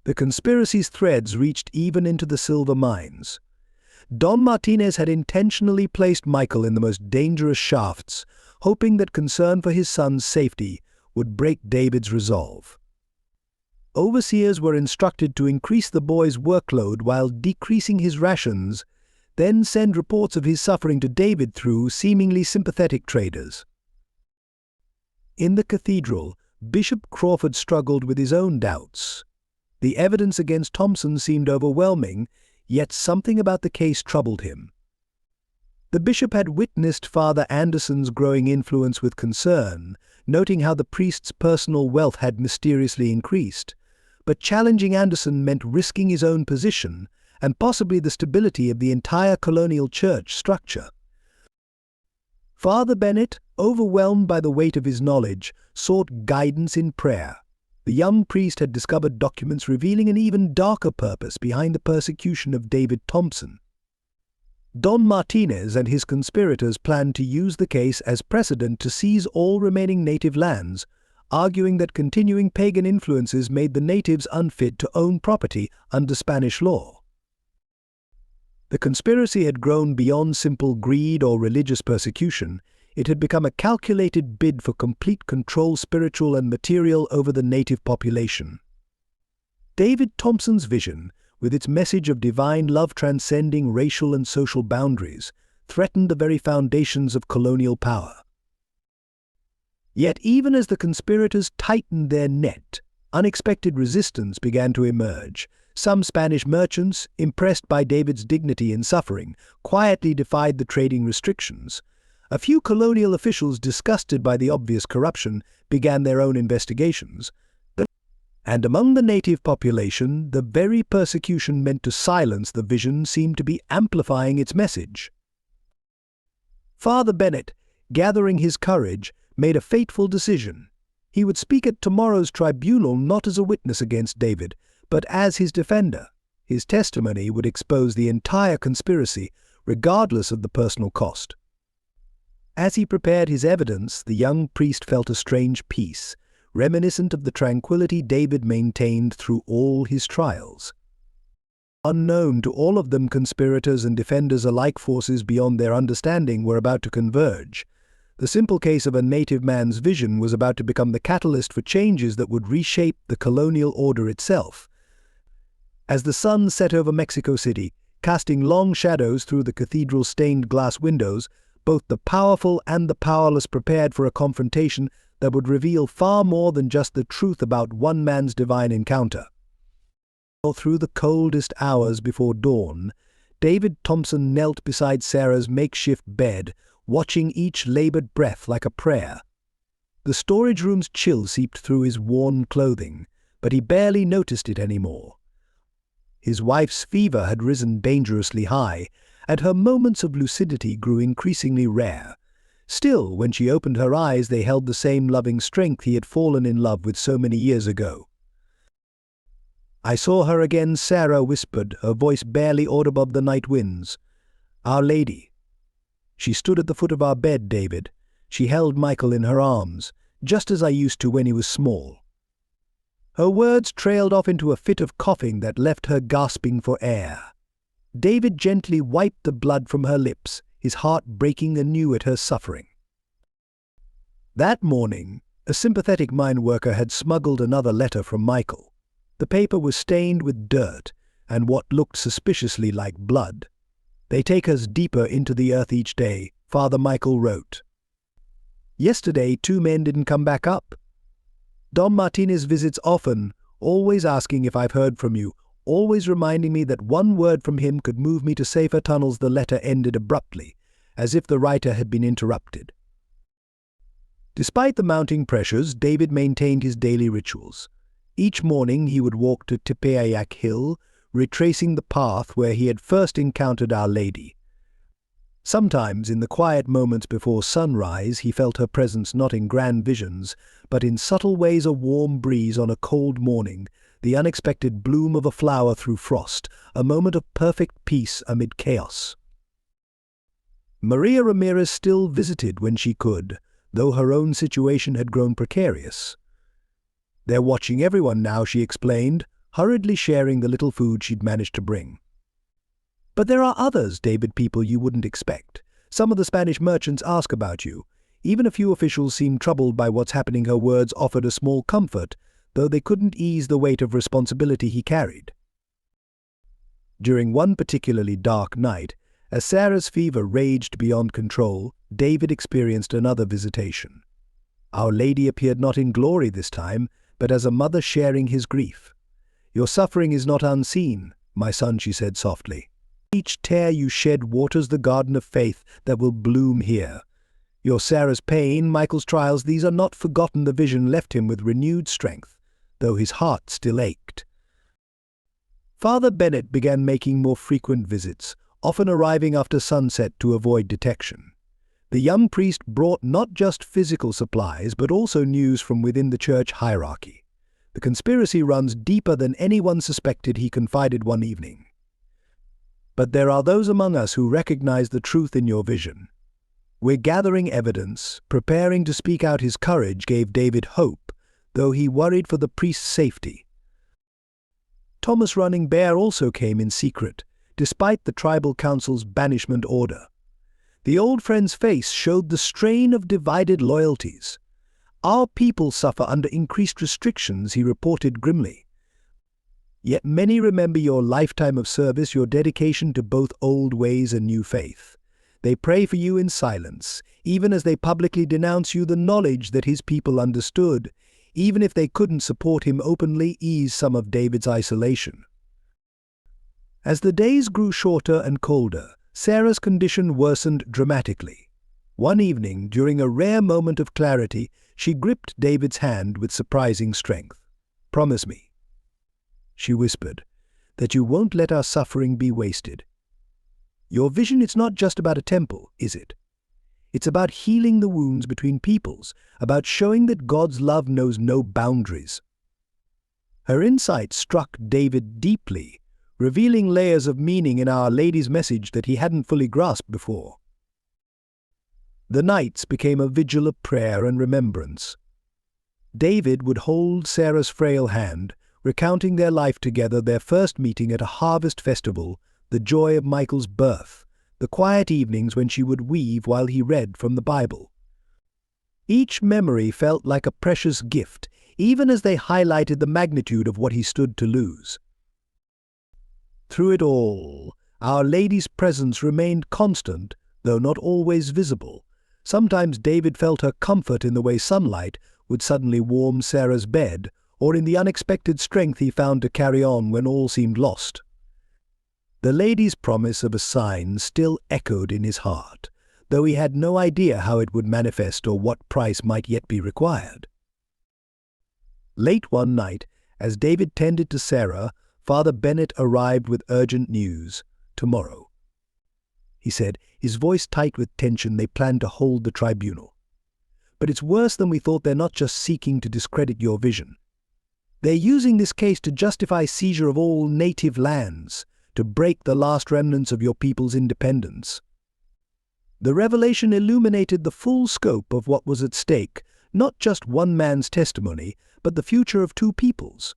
The conspiracy's threads reached even into the silver mines. Don Martinez had intentionally placed Michael in the most dangerous shafts, hoping that concern for his son's safety would break David's resolve. Overseers were instructed to increase the boy's workload while decreasing his rations, then send reports of his suffering to David through seemingly sympathetic traders. In the cathedral, Bishop Crawford struggled with his own doubts. The evidence against Thompson seemed overwhelming, yet something about the case troubled him. The bishop had witnessed Father Anderson's growing influence with concern, noting how the priest's personal wealth had mysteriously increased. But challenging Anderson meant risking his own position and possibly the stability of the entire colonial church structure. Father Bennett, overwhelmed by the weight of his knowledge, sought guidance in prayer. The young priest had discovered documents revealing an even darker purpose behind the persecution of David Thompson. Don Martinez and his conspirators planned to use the case as precedent to seize all remaining native lands, arguing that continuing pagan influences made the natives unfit to own property under Spanish law. The conspiracy had grown beyond simple greed or religious persecution. It had become a calculated bid for complete control, spiritual and material, over the native population. David Thompson's vision, with its message of divine love transcending racial and social boundaries, threatened the very foundations of colonial power. Yet even as the conspirators tightened their net, unexpected resistance began to emerge. Some Spanish merchants, impressed by David's dignity and suffering, quietly defied the trading restrictions. A few colonial officials, disgusted by the obvious corruption, began their own investigations. And among the native population, the very persecution meant to silence the vision seemed to be amplifying its message. Father Bennett, gathering his courage, made a fateful decision. He would speak at tomorrow's tribunal not as a witness against David, but as his defender. His testimony would expose the entire conspiracy, regardless of the personal cost. As he prepared his evidence, the young priest felt a strange peace, reminiscent of the tranquility David maintained through all his trials. Unknown to all of them, conspirators and defenders alike, forces beyond their understanding were about to converge. The simple case of a native man's vision was about to become the catalyst for changes that would reshape the colonial order itself. As the sun set over Mexico City, casting long shadows through the cathedral's stained glass windows, both the powerful and the powerless prepared for a confrontation that would reveal far more than just the truth about one man's divine encounter. Through the coldest hours before dawn, David Thompson knelt beside Sarah's makeshift bed, watching each labored breath like a prayer. The storage room's chill seeped through his worn clothing, but he barely noticed it anymore. His wife's fever had risen dangerously high, and her moments of lucidity grew increasingly rare. Still, when she opened her eyes, they held the same loving strength he had fallen in love with so many years ago. "I saw her again," Sarah whispered, her voice barely audible above the night winds. "Our Lady." "She stood at the foot of our bed, David. She held Michael in her arms, just as I used to when he was small." Her words trailed off into a fit of coughing that left her gasping for air. David gently wiped the blood from her lips, his heart breaking anew at her suffering. That morning, a sympathetic mine worker had smuggled another letter from Michael. The paper was stained with dirt and what looked suspiciously like blood. "They take us deeper into the earth each day," Father Michael wrote. "Yesterday, 2 men didn't come back up. Dom Martinez visits often, always asking if I've heard from you, always reminding me that one word from him could move me to safer tunnels." The letter ended abruptly, as if the writer had been interrupted. Despite the mounting pressures, David maintained his daily rituals. Each morning he would walk to Tepeyac Hill, retracing the path where he had first encountered Our Lady. Sometimes, in the quiet moments before sunrise, he felt her presence not in grand visions, but in subtle ways: a warm breeze on a cold morning, the unexpected bloom of a flower through frost, a moment of perfect peace amid chaos. Maria Ramirez still visited when she could, though her own situation had grown precarious. "They're watching everyone now," she explained, hurriedly sharing the little food she'd managed to bring. "But there are others, David, people you wouldn't expect. Some of the Spanish merchants ask about you. Even a few officials seem troubled by what's happening." Her words offered a small comfort, though they couldn't ease the weight of responsibility he carried. During one particularly dark night, as Sarah's fever raged beyond control, David experienced another visitation. Our Lady appeared not in glory this time, but as a mother sharing his grief. "Your suffering is not unseen, my son," she said softly. "Each tear you shed waters the garden of faith that will bloom here. Your Sarah's pain, Michael's trials, these are not forgotten." The vision left him with renewed strength, though his heart still ached. Father Bennett began making more frequent visits, often arriving after sunset to avoid detection. The young priest brought not just physical supplies, but also news from within the church hierarchy. "The conspiracy runs deeper than anyone suspected," he confided one evening. "But there are those among us who recognize the truth in your vision. We're gathering evidence, preparing to speak out." His courage gave David hope, though he worried for the priest's safety. Thomas Running Bear also came in secret, despite the tribal council's banishment order. The old friend's face showed the strain of divided loyalties. "Our people suffer under increased restrictions," he reported grimly. "Yet many remember your lifetime of service, your dedication to both old ways and new faith. They pray for you in silence, even as they publicly denounce you." The knowledge that his people understood, even if they couldn't support him openly, eased some of David's isolation. As the days grew shorter and colder, Sarah's condition worsened dramatically. One evening, during a rare moment of clarity, she gripped David's hand with surprising strength. "Promise me," she whispered, "that you won't let our suffering be wasted. Your vision, it's not just about a temple, is it? It's about healing the wounds between peoples, about showing that God's love knows no boundaries." Her insight struck David deeply, revealing layers of meaning in Our Lady's message that he hadn't fully grasped before. The nights became a vigil of prayer and remembrance. David would hold Sarah's frail hand, recounting their life together, their first meeting at a harvest festival, the joy of Michael's birth, the quiet evenings when she would weave while he read from the Bible. Each memory felt like a precious gift, even as they highlighted the magnitude of what he stood to lose. Through it all, Our Lady's presence remained constant, though not always visible. Sometimes David felt her comfort in the way sunlight would suddenly warm Sarah's bed, or in the unexpected strength he found to carry on when all seemed lost. The lady's promise of a sign still echoed in his heart, though he had no idea how it would manifest or what price might yet be required. Late one night, as David tended to Sarah, Father Bennett arrived with urgent news. "Tomorrow," he said, his voice tight with tension. "They plan to hold the tribunal. But it's worse than we thought. They're not just seeking to discredit your vision. They're using this case to justify seizure of all native lands, to break the last remnants of your people's independence." The revelation illuminated the full scope of what was at stake, not just one man's testimony, but the future of two peoples.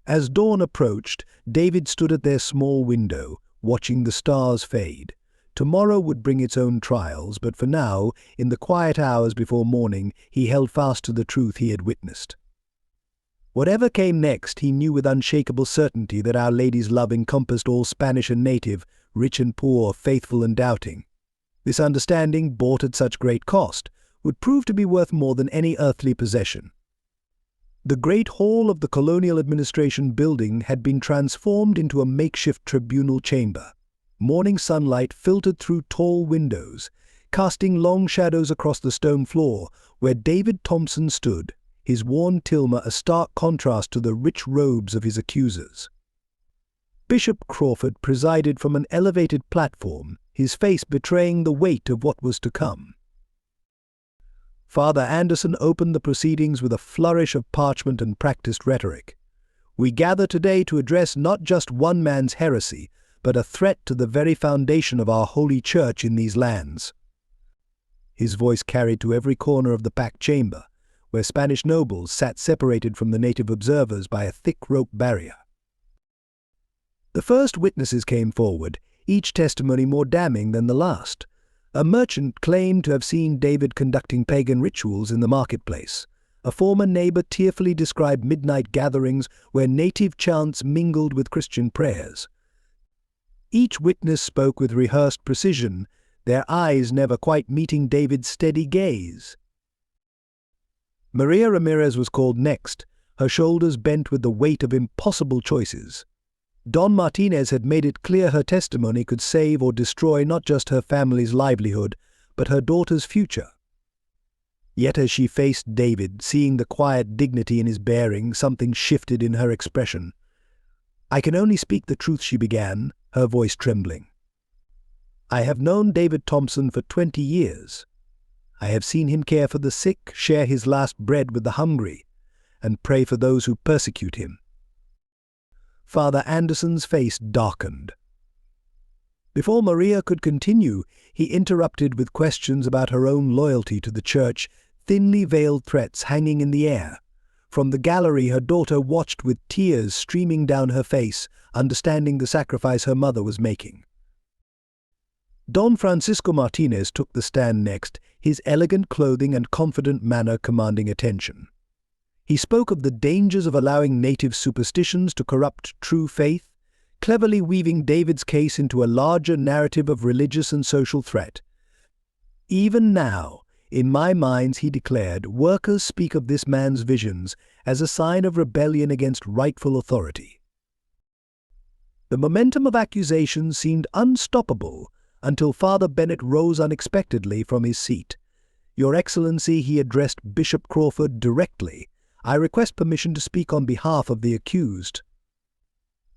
As dawn approached, David stood at their small window, watching the stars fade. Tomorrow would bring its own trials, but for now, in the quiet hours before morning, he held fast to the truth he had witnessed. Whatever came next, he knew with unshakable certainty that Our Lady's love encompassed all Spanish and native, rich and poor, faithful and doubting. This understanding, bought at such great cost, would prove to be worth more than any earthly possession. The great hall of the colonial administration building had been transformed into a makeshift tribunal chamber. Morning sunlight filtered through tall windows, casting long shadows across the stone floor where David Thompson stood, his worn tilma a stark contrast to the rich robes of his accusers. Bishop Crawford presided from an elevated platform, his face betraying the weight of what was to come. Father Anderson opened the proceedings with a flourish of parchment and practiced rhetoric. "We gather today to address not just one man's heresy, but a threat to the very foundation of our holy church in these lands." His voice carried to every corner of the packed chamber, where Spanish nobles sat separated from the native observers by a thick rope barrier. The first witnesses came forward, each testimony more damning than the last. A merchant claimed to have seen David conducting pagan rituals in the marketplace. A former neighbor tearfully described midnight gatherings where native chants mingled with Christian prayers. Each witness spoke with rehearsed precision, their eyes never quite meeting David's steady gaze. Maria Ramirez was called next, her shoulders bent with the weight of impossible choices. Don Martinez had made it clear her testimony could save or destroy not just her family's livelihood, but her daughter's future. Yet as she faced David, seeing the quiet dignity in his bearing, something shifted in her expression. "I can only speak the truth," she began, her voice trembling. "I have known David Thompson for 20 years. I have seen him care for the sick, share his last bread with the hungry, and pray for those who persecute him." Father Anderson's face darkened. Before Maria could continue, he interrupted with questions about her own loyalty to the church, thinly veiled threats hanging in the air. From the gallery, her daughter watched with tears streaming down her face, understanding the sacrifice her mother was making. Don Francisco Martinez took the stand next, his elegant clothing and confident manner commanding attention. He spoke of the dangers of allowing native superstitions to corrupt true faith, cleverly weaving David's case into a larger narrative of religious and social threat. "Even now, in my minds," he declared, "workers speak of this man's visions as a sign of rebellion against rightful authority." The momentum of accusations seemed unstoppable until Father Bennett rose unexpectedly from his seat. "Your Excellency," he addressed Bishop Crawford directly, "I request permission to speak on behalf of the accused."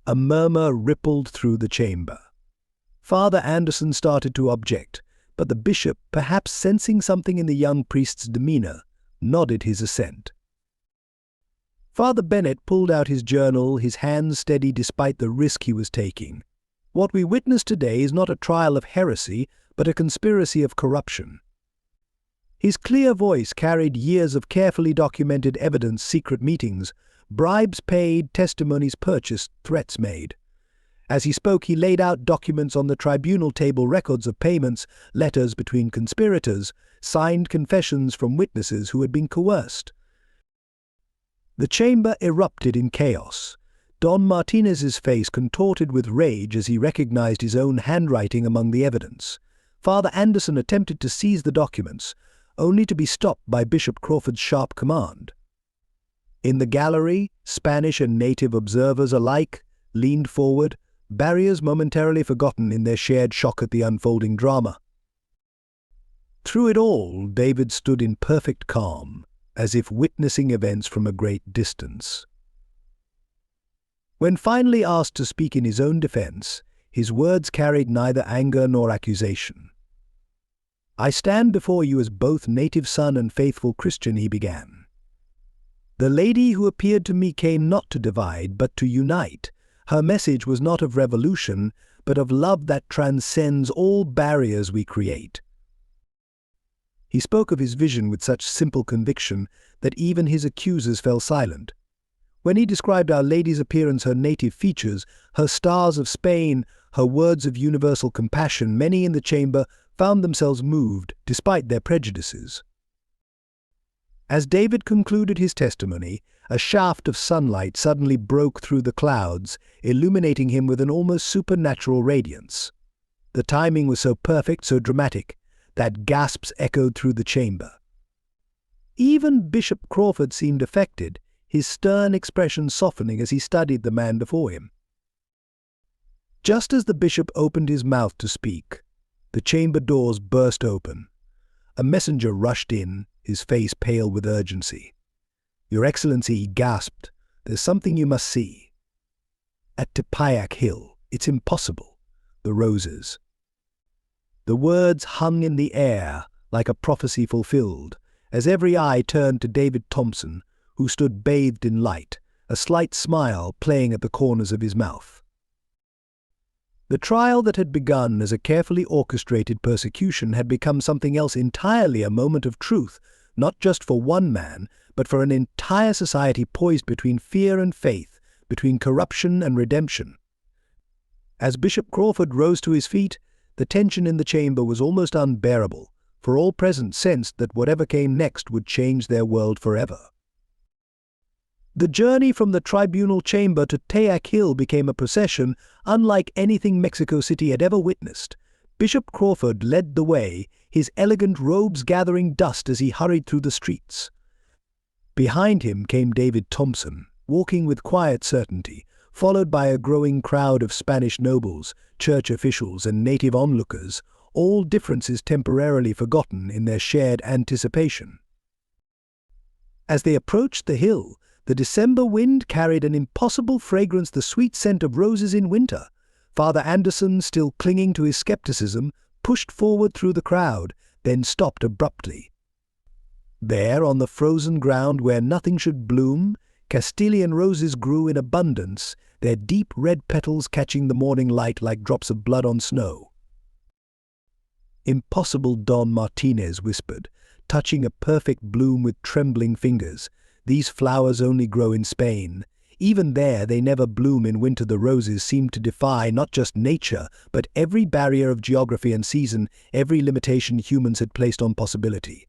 A murmur rippled through the chamber. Father Anderson started to object, but the bishop, perhaps sensing something in the young priest's demeanor, nodded his assent. Father Bennett pulled out his journal, his hands steady despite the risk he was taking. "What we witness today is not a trial of heresy, but a conspiracy of corruption." His clear voice carried years of carefully documented evidence, secret meetings, bribes paid, testimonies purchased, threats made. As he spoke, he laid out documents on the tribunal table, records of payments, letters between conspirators, signed confessions from witnesses who had been coerced. The chamber erupted in chaos. Don Martinez's face contorted with rage as he recognized his own handwriting among the evidence. Father Anderson attempted to seize the documents, only to be stopped by Bishop Crawford's sharp command. In the gallery, Spanish and native observers alike leaned forward, barriers momentarily forgotten in their shared shock at the unfolding drama. Through it all, David stood in perfect calm, as if witnessing events from a great distance. When finally asked to speak in his own defense, his words carried neither anger nor accusation. "I stand before you as both native son and faithful Christian," he began. "The lady who appeared to me came not to divide, but to unite. Her message was not of revolution, but of love that transcends all barriers we create." He spoke of his vision with such simple conviction that even his accusers fell silent. When he described Our Lady's appearance, her native features, her stars of Spain, her words of universal compassion, many in the chamber found themselves moved, despite their prejudices. As David concluded his testimony, a shaft of sunlight suddenly broke through the clouds, illuminating him with an almost supernatural radiance. The timing was so perfect, so dramatic, that gasps echoed through the chamber. Even Bishop Crawford seemed affected, his stern expression softening as he studied the man before him. Just as the bishop opened his mouth to speak, the chamber doors burst open. A messenger rushed in, his face pale with urgency. "Your Excellency," he gasped, "there's something you must see." "At Tepeyac Hill, it's impossible. The roses." The words hung in the air like a prophecy fulfilled, as every eye turned to David Thompson, who stood bathed in light, a slight smile playing at the corners of his mouth. The trial that had begun as a carefully orchestrated persecution had become something else entirely, a moment of truth, not just for one man, but for an entire society poised between fear and faith, between corruption and redemption. As Bishop Crawford rose to his feet, the tension in the chamber was almost unbearable, for all present sensed that whatever came next would change their world forever. The journey from the tribunal chamber to Tepeyac Hill became a procession unlike anything Mexico City had ever witnessed. Bishop Crawford led the way, his elegant robes gathering dust as he hurried through the streets. Behind him came David Thompson, walking with quiet certainty, followed by a growing crowd of Spanish nobles, church officials, and native onlookers, all differences temporarily forgotten in their shared anticipation. As they approached the hill, the December wind carried an impossible fragrance, the sweet scent of roses in winter. Father Anderson, still clinging to his skepticism, pushed forward through the crowd, then stopped abruptly. There, on the frozen ground where nothing should bloom, Castilian roses grew in abundance, their deep red petals catching the morning light like drops of blood on snow. "Impossible," Don Martinez whispered, touching a perfect bloom with trembling fingers. "These flowers only grow in Spain. Even there they never bloom in winter." The roses seemed to defy not just nature, but every barrier of geography and season, every limitation humans had placed on possibility.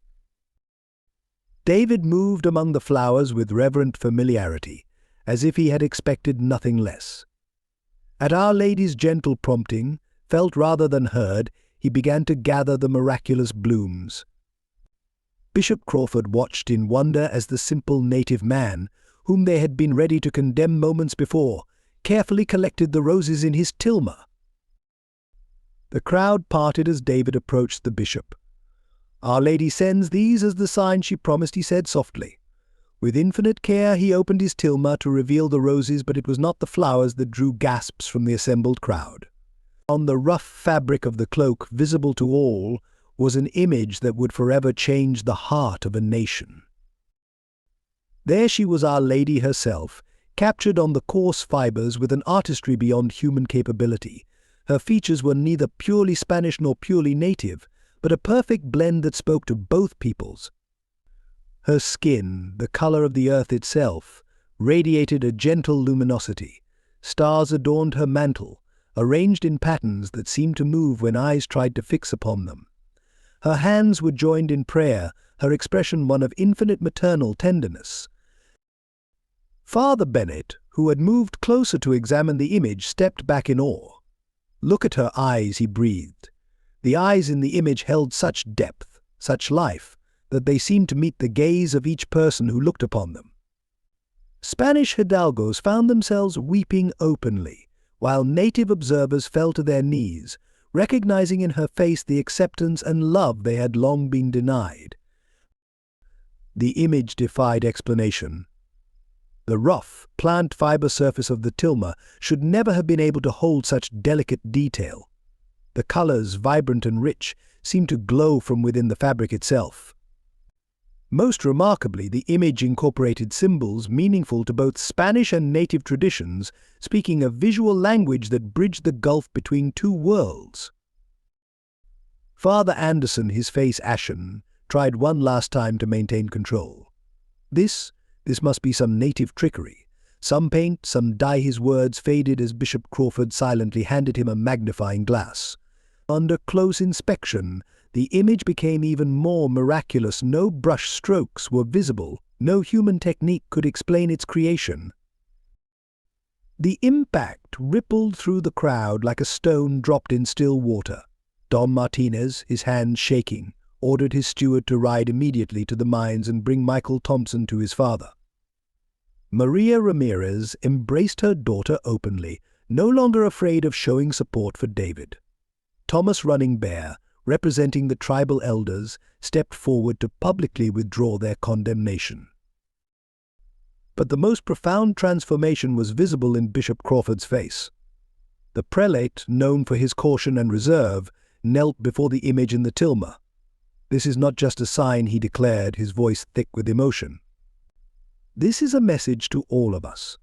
David moved among the flowers with reverent familiarity, as if he had expected nothing less. At Our Lady's gentle prompting, felt rather than heard, he began to gather the miraculous blooms. Bishop Crawford watched in wonder as the simple native man, whom they had been ready to condemn moments before, carefully collected the roses in his tilma. The crowd parted as David approached the bishop. "Our Lady sends these as the sign she promised," he said softly. With infinite care he opened his tilma to reveal the roses, but it was not the flowers that drew gasps from the assembled crowd. On the rough fabric of the cloak, visible to all, was an image that would forever change the heart of a nation. There she was, Our Lady herself, captured on the coarse fibers with an artistry beyond human capability. Her features were neither purely Spanish nor purely native, but a perfect blend that spoke to both peoples. Her skin, the color of the earth itself, radiated a gentle luminosity. Stars adorned her mantle, arranged in patterns that seemed to move when eyes tried to fix upon them. Her hands were joined in prayer, her expression one of infinite maternal tenderness. Father Bennett, who had moved closer to examine the image, stepped back in awe. "Look at her eyes," he breathed. The eyes in the image held such depth, such life, that they seemed to meet the gaze of each person who looked upon them. Spanish hidalgos found themselves weeping openly, while native observers fell to their knees, recognizing in her face the acceptance and love they had long been denied. The image defied explanation. The rough, plant fiber surface of the tilma should never have been able to hold such delicate detail. The colors, vibrant and rich, seemed to glow from within the fabric itself. Most remarkably, the image incorporated symbols meaningful to both Spanish and native traditions, speaking a visual language that bridged the gulf between two worlds. Father Anderson, his face ashen, tried one last time to maintain control. This must be some native trickery. Some paint, some dye. His words faded as Bishop Crawford silently handed him a magnifying glass. Under close inspection, the image became even more miraculous. No brush strokes were visible. No human technique could explain its creation. The impact rippled through the crowd like a stone dropped in still water. Don Martinez, his hands shaking, ordered his steward to ride immediately to the mines and bring Michael Thompson to his father. Maria Ramirez embraced her daughter openly, no longer afraid of showing support for David. Thomas Running Bear, representing the tribal elders, stepped forward to publicly withdraw their condemnation. But the most profound transformation was visible in Bishop Crawford's face. The prelate, known for his caution and reserve, knelt before the image in the tilma. "This is not just a sign," he declared, his voice thick with emotion. "This is a message to all of us.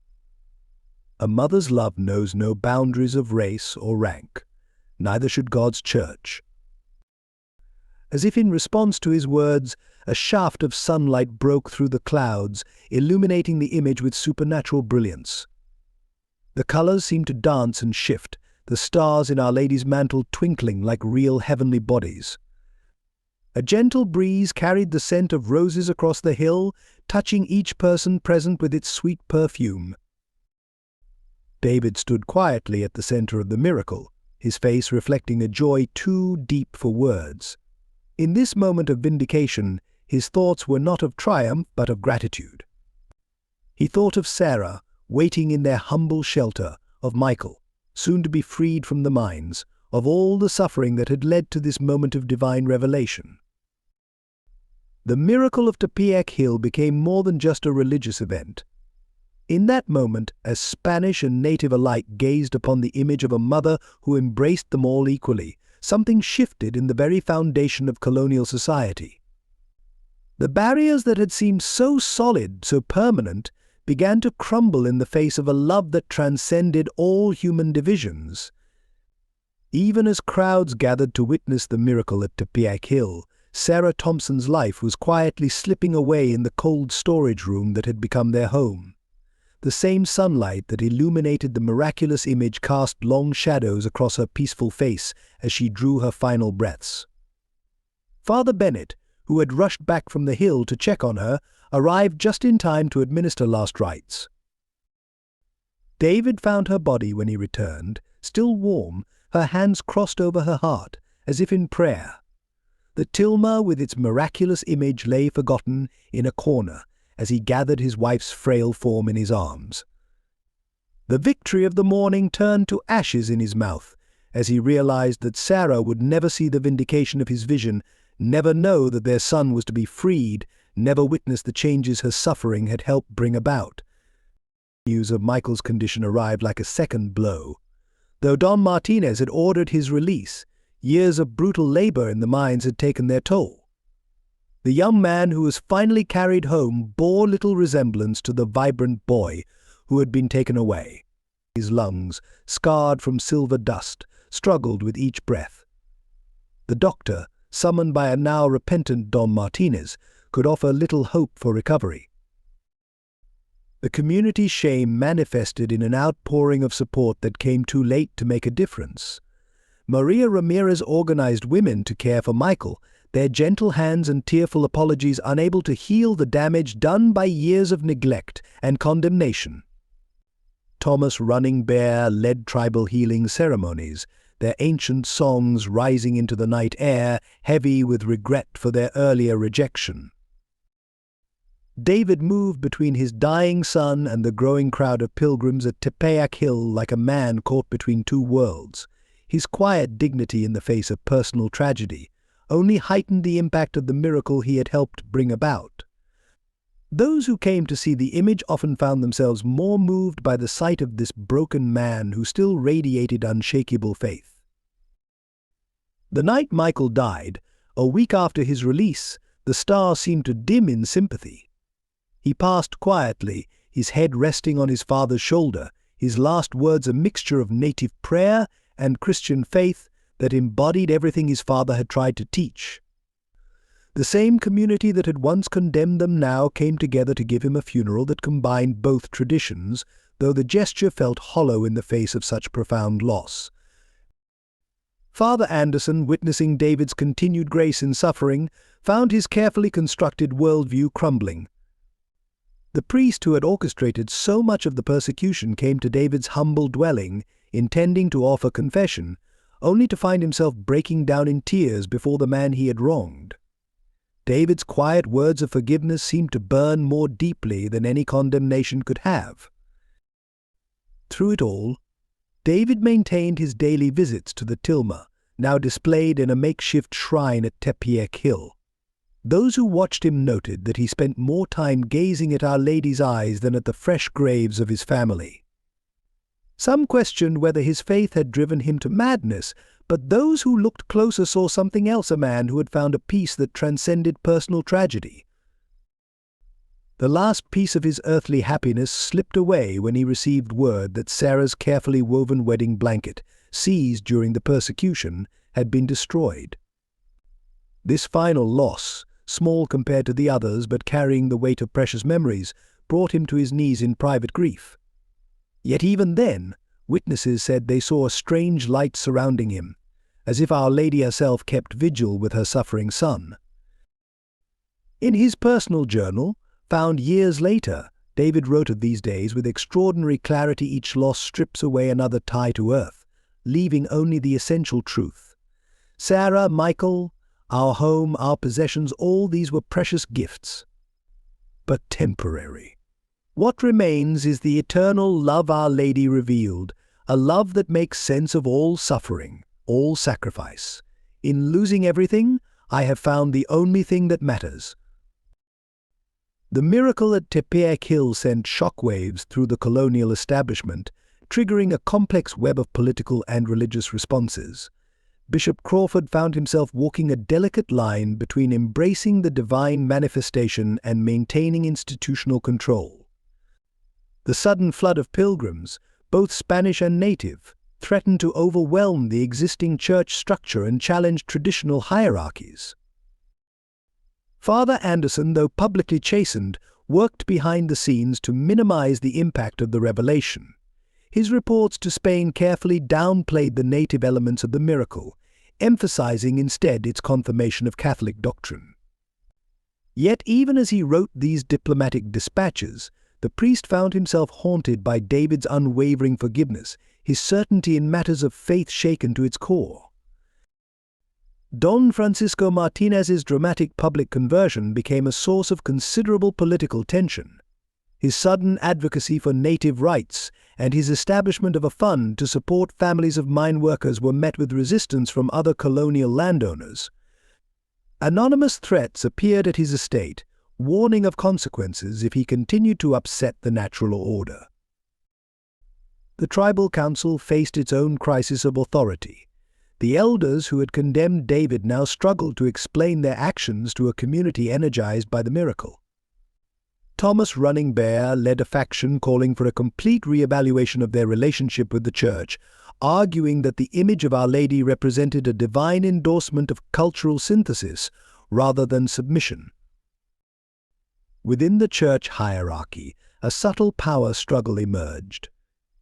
A mother's love knows no boundaries of race or rank. Neither should God's church." As if in response to his words, a shaft of sunlight broke through the clouds, illuminating the image with supernatural brilliance. The colors seemed to dance and shift, the stars in Our Lady's mantle twinkling like real heavenly bodies. A gentle breeze carried the scent of roses across the hill, touching each person present with its sweet perfume. David stood quietly at the center of the miracle, his face reflecting a joy too deep for words. In this moment of vindication, his thoughts were not of triumph but of gratitude. He thought of Sarah, waiting in their humble shelter, of Michael, soon to be freed from the mines, of all the suffering that had led to this moment of divine revelation. The miracle of Tepeyac Hill became more than just a religious event. In that moment, as Spanish and native alike gazed upon the image of a mother who embraced them all equally, something shifted in the very foundation of colonial society. The barriers that had seemed so solid, so permanent, began to crumble in the face of a love that transcended all human divisions. Even as crowds gathered to witness the miracle at Tepeyac Hill, Sarah Thompson's life was quietly slipping away in the cold storage room that had become their home. The same sunlight that illuminated the miraculous image cast long shadows across her peaceful face as she drew her final breaths. Father Bennett, who had rushed back from the hill to check on her, arrived just in time to administer last rites. David found her body when he returned, still warm, her hands crossed over her heart, as if in prayer. The tilma with its miraculous image lay forgotten in a corner as he gathered his wife's frail form in his arms. The victory of the morning turned to ashes in his mouth as he realized that Sarah would never see the vindication of his vision, never know that their son was to be freed, never witness the changes her suffering had helped bring about. News of Michael's condition arrived like a second blow. Though Don Martinez had ordered his release, years of brutal labor in the mines had taken their toll. The young man who was finally carried home bore little resemblance to the vibrant boy who had been taken away. His lungs, scarred from silver dust, struggled with each breath. The doctor, summoned by a now repentant Don Martinez, could offer little hope for recovery. The community's shame manifested in an outpouring of support that came too late to make a difference. Maria Ramirez organized women to care for Michael, their gentle hands and tearful apologies unable to heal the damage done by years of neglect and condemnation. Thomas Running Bear led tribal healing ceremonies, their ancient songs rising into the night air, heavy with regret for their earlier rejection. David moved between his dying son and the growing crowd of pilgrims at Tepeyac Hill like a man caught between two worlds. His quiet dignity in the face of personal tragedy only heightened the impact of the miracle he had helped bring about. Those who came to see the image often found themselves more moved by the sight of this broken man who still radiated unshakable faith. The night Michael died, a week after his release, the star seemed to dim in sympathy. He passed quietly, his head resting on his father's shoulder, his last words a mixture of native prayer and Christian faith that embodied everything his father had tried to teach. The same community that had once condemned them now came together to give him a funeral that combined both traditions, though the gesture felt hollow in the face of such profound loss. Father Anderson, witnessing David's continued grace in suffering, found his carefully constructed worldview crumbling. The priest who had orchestrated so much of the persecution came to David's humble dwelling, intending to offer confession, only to find himself breaking down in tears before the man he had wronged. David's quiet words of forgiveness seemed to burn more deeply than any condemnation could have. Through it all, David maintained his daily visits to the tilma, now displayed in a makeshift shrine at Tepeyac Hill. Those who watched him noted that he spent more time gazing at Our Lady's eyes than at the fresh graves of his family. Some questioned whether his faith had driven him to madness, but those who looked closer saw something else, a man who had found a peace that transcended personal tragedy. The last piece of his earthly happiness slipped away when he received word that Sarah's carefully woven wedding blanket, seized during the persecution, had been destroyed. This final loss, small compared to the others but carrying the weight of precious memories, brought him to his knees in private grief. Yet even then, witnesses said they saw a strange light surrounding him, as if Our Lady herself kept vigil with her suffering son. In his personal journal, found years later, David wrote of these days with extraordinary clarity. Each loss strips away another tie to earth, leaving only the essential truth. Sarah, Michael, our home, our possessions, all these were precious gifts, but temporary. What remains is the eternal love Our Lady revealed, a love that makes sense of all suffering, all sacrifice. In losing everything, I have found the only thing that matters. The miracle at Tepeyac Hill sent shockwaves through the colonial establishment, triggering a complex web of political and religious responses. Bishop Crawford found himself walking a delicate line between embracing the divine manifestation and maintaining institutional control. The sudden flood of pilgrims, both Spanish and native, threatened to overwhelm the existing church structure and challenge traditional hierarchies. Father Anderson, though publicly chastened, worked behind the scenes to minimize the impact of the revelation. His reports to Spain carefully downplayed the native elements of the miracle, emphasizing instead its confirmation of Catholic doctrine. Yet even as he wrote these diplomatic dispatches, the priest found himself haunted by David's unwavering forgiveness, his certainty in matters of faith shaken to its core. Don Francisco Martinez's dramatic public conversion became a source of considerable political tension. His sudden advocacy for native rights and his establishment of a fund to support families of mine workers were met with resistance from other colonial landowners. Anonymous threats appeared at his estate, warning of consequences if he continued to upset the natural order. The tribal council faced its own crisis of authority. The elders who had condemned David now struggled to explain their actions to a community energized by the miracle. Thomas Running Bear led a faction calling for a complete reevaluation of their relationship with the Church, arguing that the image of Our Lady represented a divine endorsement of cultural synthesis rather than submission. Within the Church hierarchy, a subtle power struggle emerged.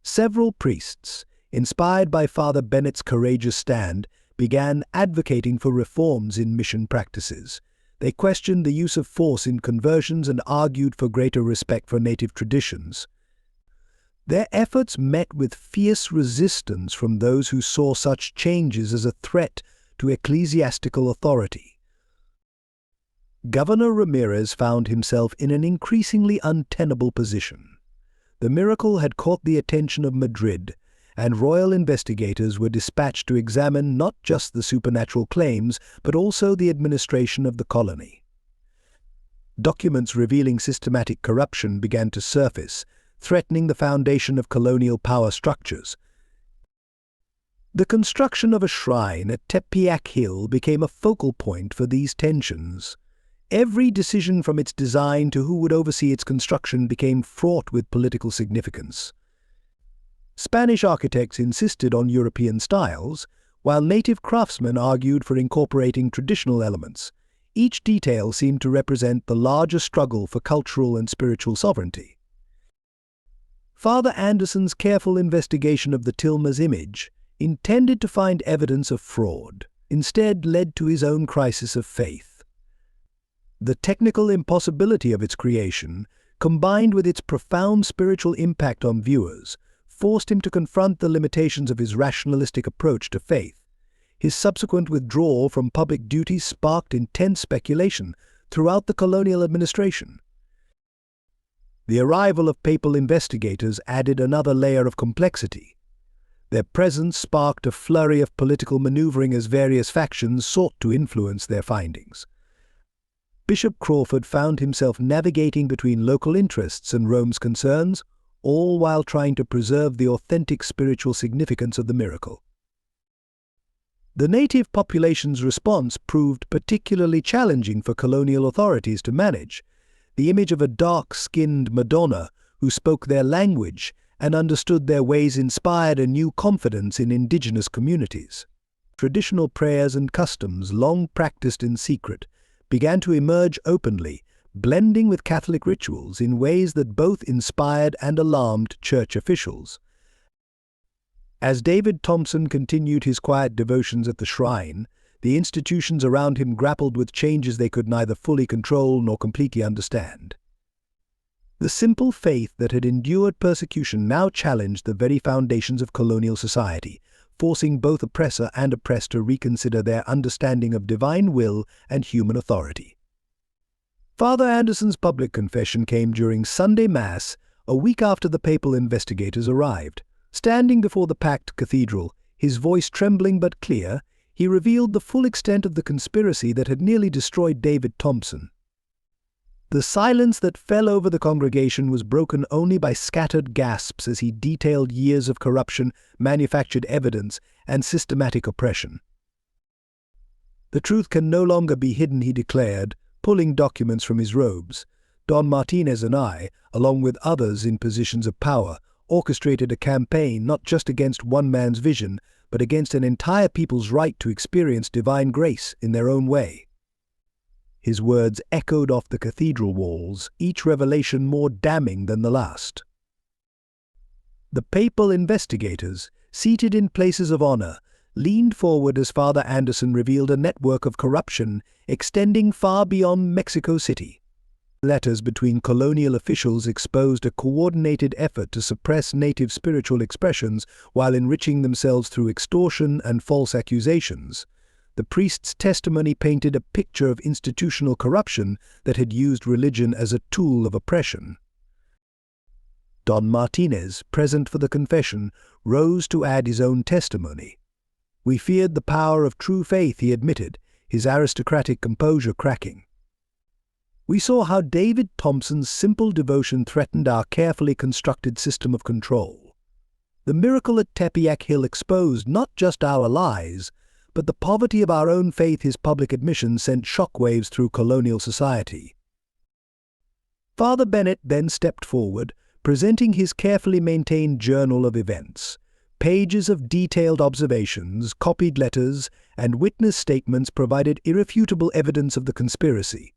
Several priests, inspired by Father Bennett's courageous stand, began advocating for reforms in mission practices. They questioned the use of force in conversions and argued for greater respect for native traditions. Their efforts met with fierce resistance from those who saw such changes as a threat to ecclesiastical authority. Governor Ramirez found himself in an increasingly untenable position. The miracle had caught the attention of Madrid, and royal investigators were dispatched to examine not just the supernatural claims, but also the administration of the colony. Documents revealing systematic corruption began to surface, threatening the foundation of colonial power structures. The construction of a shrine at Tepeyac Hill became a focal point for these tensions. Every decision from its design to who would oversee its construction became fraught with political significance. Spanish architects insisted on European styles, while native craftsmen argued for incorporating traditional elements. Each detail seemed to represent the larger struggle for cultural and spiritual sovereignty. Father Anderson's careful investigation of the tilma's image, intended to find evidence of fraud, instead led to his own crisis of faith. The technical impossibility of its creation, combined with its profound spiritual impact on viewers, forced him to confront the limitations of his rationalistic approach to faith. His subsequent withdrawal from public duties sparked intense speculation throughout the colonial administration. The arrival of papal investigators added another layer of complexity. Their presence sparked a flurry of political maneuvering as various factions sought to influence their findings. Bishop Crawford found himself navigating between local interests and Rome's concerns, all while trying to preserve the authentic spiritual significance of the miracle. The native population's response proved particularly challenging for colonial authorities to manage. The image of a dark-skinned Madonna who spoke their language and understood their ways inspired a new confidence in indigenous communities. Traditional prayers and customs, long practiced in secret, began to emerge openly, blending with Catholic rituals in ways that both inspired and alarmed church officials. As David Thompson continued his quiet devotions at the shrine, the institutions around him grappled with changes they could neither fully control nor completely understand. The simple faith that had endured persecution now challenged the very foundations of colonial society, forcing both oppressor and oppressed to reconsider their understanding of divine will and human authority. Father Anderson's public confession came during Sunday Mass, a week after the papal investigators arrived. Standing before the packed cathedral, his voice trembling but clear, he revealed the full extent of the conspiracy that had nearly destroyed David Thompson. The silence that fell over the congregation was broken only by scattered gasps as he detailed years of corruption, manufactured evidence, and systematic oppression. "The truth can no longer be hidden," he declared, pulling documents from his robes. "Don Martinez and I, along with others in positions of power, orchestrated a campaign not just against one man's vision, but against an entire people's right to experience divine grace in their own way." His words echoed off the cathedral walls, each revelation more damning than the last. The papal investigators, seated in places of honor, leaned forward as Father Anderson revealed a network of corruption extending far beyond Mexico City. Letters between colonial officials exposed a coordinated effort to suppress native spiritual expressions while enriching themselves through extortion and false accusations. The priest's testimony painted a picture of institutional corruption that had used religion as a tool of oppression. Don Martinez, present for the confession, rose to add his own testimony. "We feared the power of true faith," he admitted, his aristocratic composure cracking. "We saw how David Thompson's simple devotion threatened our carefully constructed system of control. The miracle at Tepeyac Hill exposed not just our lies, but the poverty of our own faith. His public admission sent shockwaves through colonial society." Father Bennett then stepped forward, presenting his carefully maintained journal of events. Pages of detailed observations, copied letters, and witness statements provided irrefutable evidence of the conspiracy.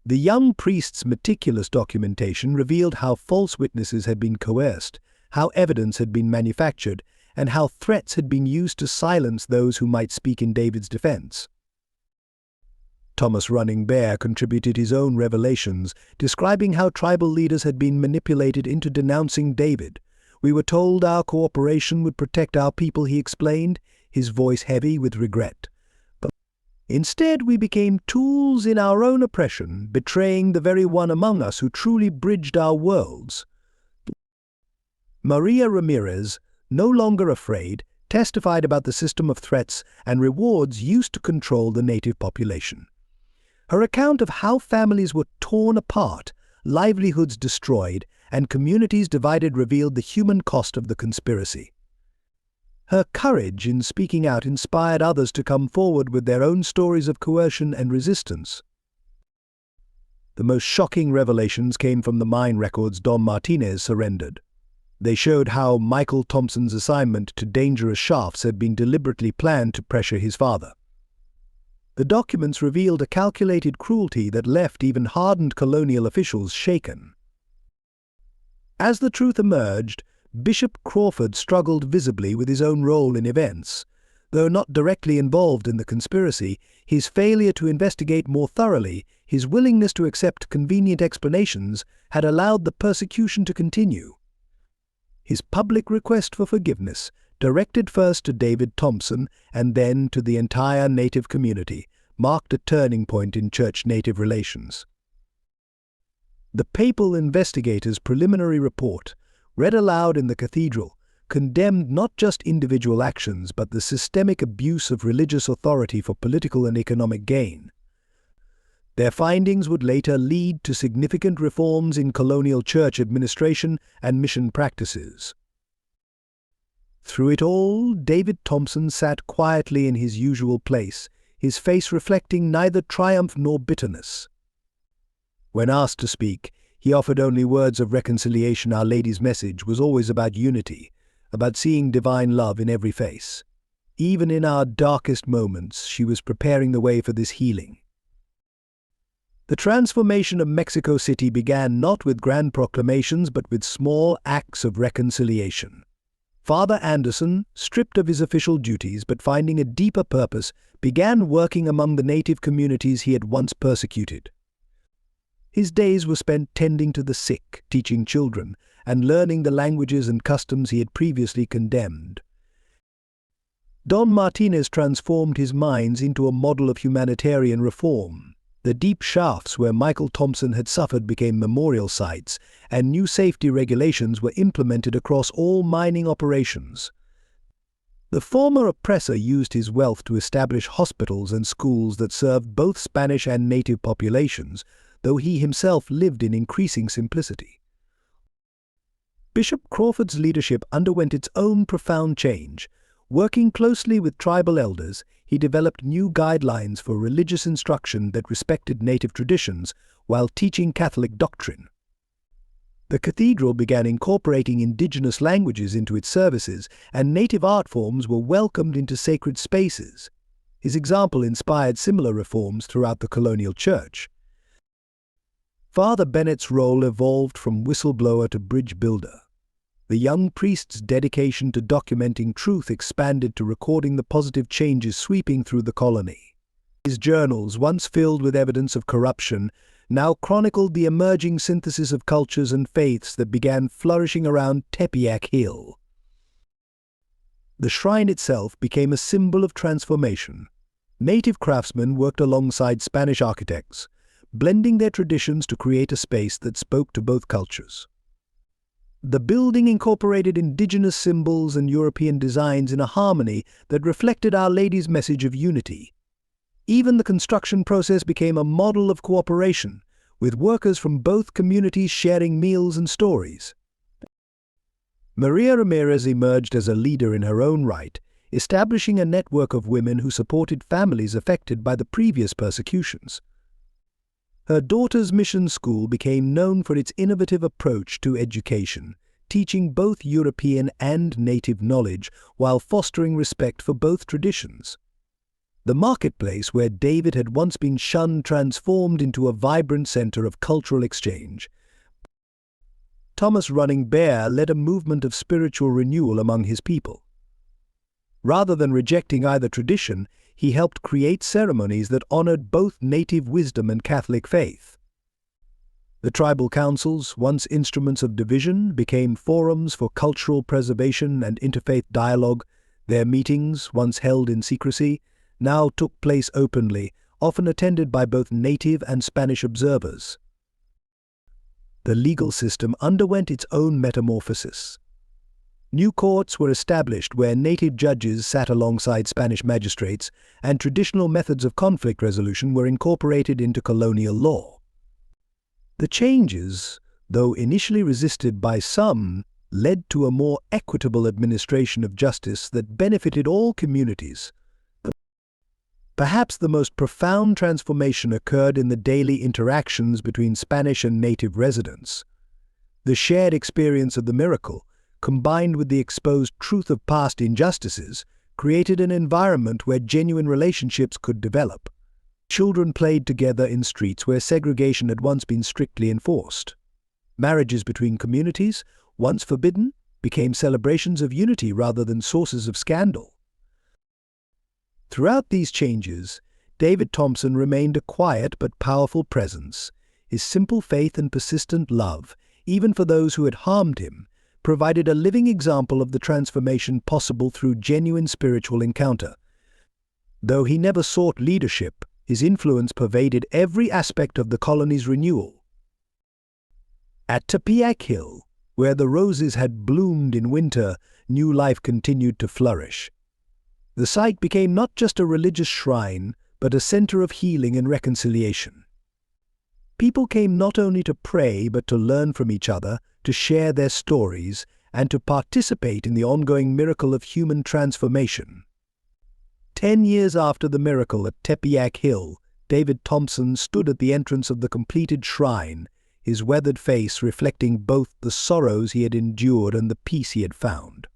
The young priest's meticulous documentation revealed how false witnesses had been coerced, how evidence had been manufactured, and how threats had been used to silence those who might speak in David's defense. Thomas Running Bear contributed his own revelations, describing how tribal leaders had been manipulated into denouncing David. "We were told our cooperation would protect our people," he explained, his voice heavy with regret. Instead, we became tools in our own oppression, betraying the very one among us who truly bridged our worlds. Maria Ramirez, no longer afraid, testified about the system of threats and rewards used to control the native population. Her account of how families were torn apart, livelihoods destroyed, and communities divided revealed the human cost of the conspiracy. Her courage in speaking out inspired others to come forward with their own stories of coercion and resistance. The most shocking revelations came from the mine records Don Martinez surrendered. They showed how Michael Thompson's assignment to dangerous shafts had been deliberately planned to pressure his father. The documents revealed a calculated cruelty that left even hardened colonial officials shaken. As the truth emerged, Bishop Crawford struggled visibly with his own role in events. Though not directly involved in the conspiracy, his failure to investigate more thoroughly, his willingness to accept convenient explanations, had allowed the persecution to continue. His public request for forgiveness, directed first to David Thompson and then to the entire Native community, marked a turning point in church-Native relations. The papal investigator's preliminary report, read aloud in the cathedral, condemned not just individual actions but the systemic abuse of religious authority for political and economic gain. Their findings would later lead to significant reforms in colonial church administration and mission practices. Through it all, David Thompson sat quietly in his usual place, his face reflecting neither triumph nor bitterness. When asked to speak, he offered only words of reconciliation. Our Lady's message was always about unity, about seeing divine love in every face. Even in our darkest moments, she was preparing the way for this healing. The transformation of Mexico City began not with grand proclamations but with small acts of reconciliation. Father Anderson, stripped of his official duties but finding a deeper purpose, began working among the Native communities he had once persecuted. His days were spent tending to the sick, teaching children, and learning the languages and customs he had previously condemned. Don Martinez transformed his mines into a model of humanitarian reform. The deep shafts where Michael Thompson had suffered became memorial sites, and new safety regulations were implemented across all mining operations. The former oppressor used his wealth to establish hospitals and schools that served both Spanish and Native populations, though he himself lived in increasing simplicity. Bishop Crawford's leadership underwent its own profound change. Working closely with tribal elders, he developed new guidelines for religious instruction that respected Native traditions while teaching Catholic doctrine. The cathedral began incorporating indigenous languages into its services, and Native art forms were welcomed into sacred spaces. His example inspired similar reforms throughout the colonial church. Father Bennett's role evolved from whistleblower to bridge builder. The young priest's dedication to documenting truth expanded to recording the positive changes sweeping through the colony. His journals, once filled with evidence of corruption, now chronicled the emerging synthesis of cultures and faiths that began flourishing around Tepeyac Hill. The shrine itself became a symbol of transformation. Native craftsmen worked alongside Spanish architects, blending their traditions to create a space that spoke to both cultures. The building incorporated indigenous symbols and European designs in a harmony that reflected Our Lady's message of unity. Even the construction process became a model of cooperation, with workers from both communities sharing meals and stories. Maria Ramirez emerged as a leader in her own right, establishing a network of women who supported families affected by the previous persecutions. Her daughter's mission school became known for its innovative approach to education, teaching both European and Native knowledge while fostering respect for both traditions. The marketplace where David had once been shunned transformed into a vibrant center of cultural exchange. Thomas Running Bear led a movement of spiritual renewal among his people. Rather than rejecting either tradition, he helped create ceremonies that honored both Native wisdom and Catholic faith. The tribal councils, once instruments of division, became forums for cultural preservation and interfaith dialogue. Their meetings, once held in secrecy, now took place openly, often attended by both native and Spanish observers. The legal system underwent its own metamorphosis. New courts were established where native judges sat alongside Spanish magistrates, and traditional methods of conflict resolution were incorporated into colonial law. The changes, though initially resisted by some, led to a more equitable administration of justice that benefited all communities. Perhaps the most profound transformation occurred in the daily interactions between Spanish and native residents. The shared experience of the miracle, combined with the exposed truth of past injustices, created an environment where genuine relationships could develop. Children played together in streets where segregation had once been strictly enforced. Marriages between communities, once forbidden, became celebrations of unity rather than sources of scandal. Throughout these changes, David Thompson remained a quiet but powerful presence. His simple faith and persistent love, even for those who had harmed him, provided a living example of the transformation possible through genuine spiritual encounter. Though he never sought leadership, his influence pervaded every aspect of the colony's renewal. At Tepeyac Hill, where the roses had bloomed in winter, new life continued to flourish. The site became not just a religious shrine, but a center of healing and reconciliation. People came not only to pray but to learn from each other, to share their stories, and to participate in the ongoing miracle of human transformation. 10 years after the miracle at Tepeyac Hill, David Thompson stood at the entrance of the completed shrine, his weathered face reflecting both the sorrows he had endured and the peace he had found.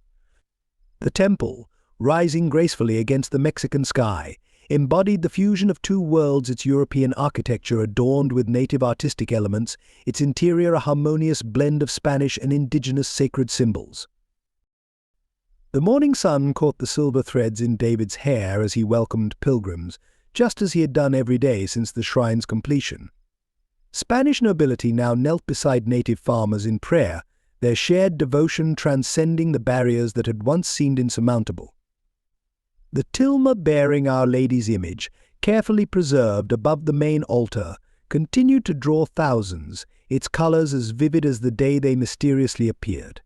The temple, rising gracefully against the Mexican sky, embodied the fusion of two worlds, its European architecture adorned with native artistic elements, its interior a harmonious blend of Spanish and indigenous sacred symbols. The morning sun caught the silver threads in David's hair as he welcomed pilgrims, just as he had done every day since the shrine's completion. Spanish nobility now knelt beside native farmers in prayer, their shared devotion transcending the barriers that had once seemed insurmountable. The tilma bearing Our Lady's image, carefully preserved above the main altar, continued to draw thousands, its colors as vivid as the day they mysteriously appeared.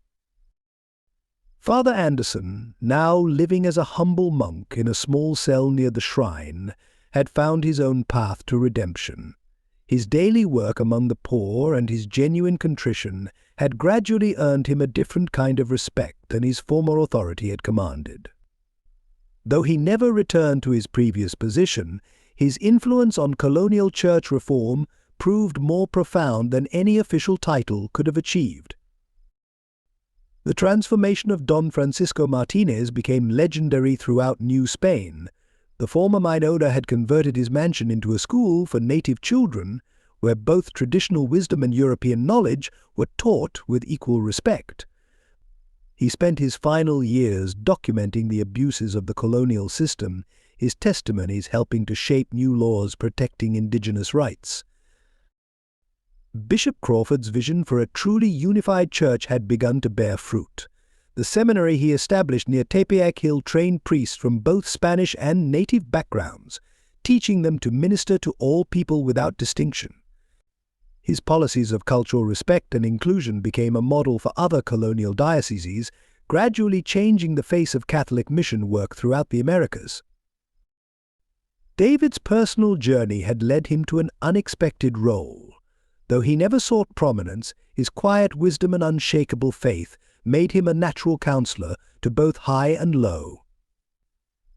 Father Anderson, now living as a humble monk in a small cell near the shrine, had found his own path to redemption. His daily work among the poor and his genuine contrition had gradually earned him a different kind of respect than his former authority had commanded. Though he never returned to his previous position, his influence on colonial church reform proved more profound than any official title could have achieved. The transformation of Don Francisco Martinez became legendary throughout New Spain. The former mine owner had converted his mansion into a school for native children, where both traditional wisdom and European knowledge were taught with equal respect. He spent his final years documenting the abuses of the colonial system, his testimonies helping to shape new laws protecting indigenous rights. Bishop Crawford's vision for a truly unified church had begun to bear fruit. The seminary he established near Tepeyac Hill trained priests from both Spanish and native backgrounds, teaching them to minister to all people without distinction. His policies of cultural respect and inclusion became a model for other colonial dioceses, gradually changing the face of Catholic mission work throughout the Americas. David's personal journey had led him to an unexpected role. Though he never sought prominence, his quiet wisdom and unshakable faith made him a natural counselor to both high and low.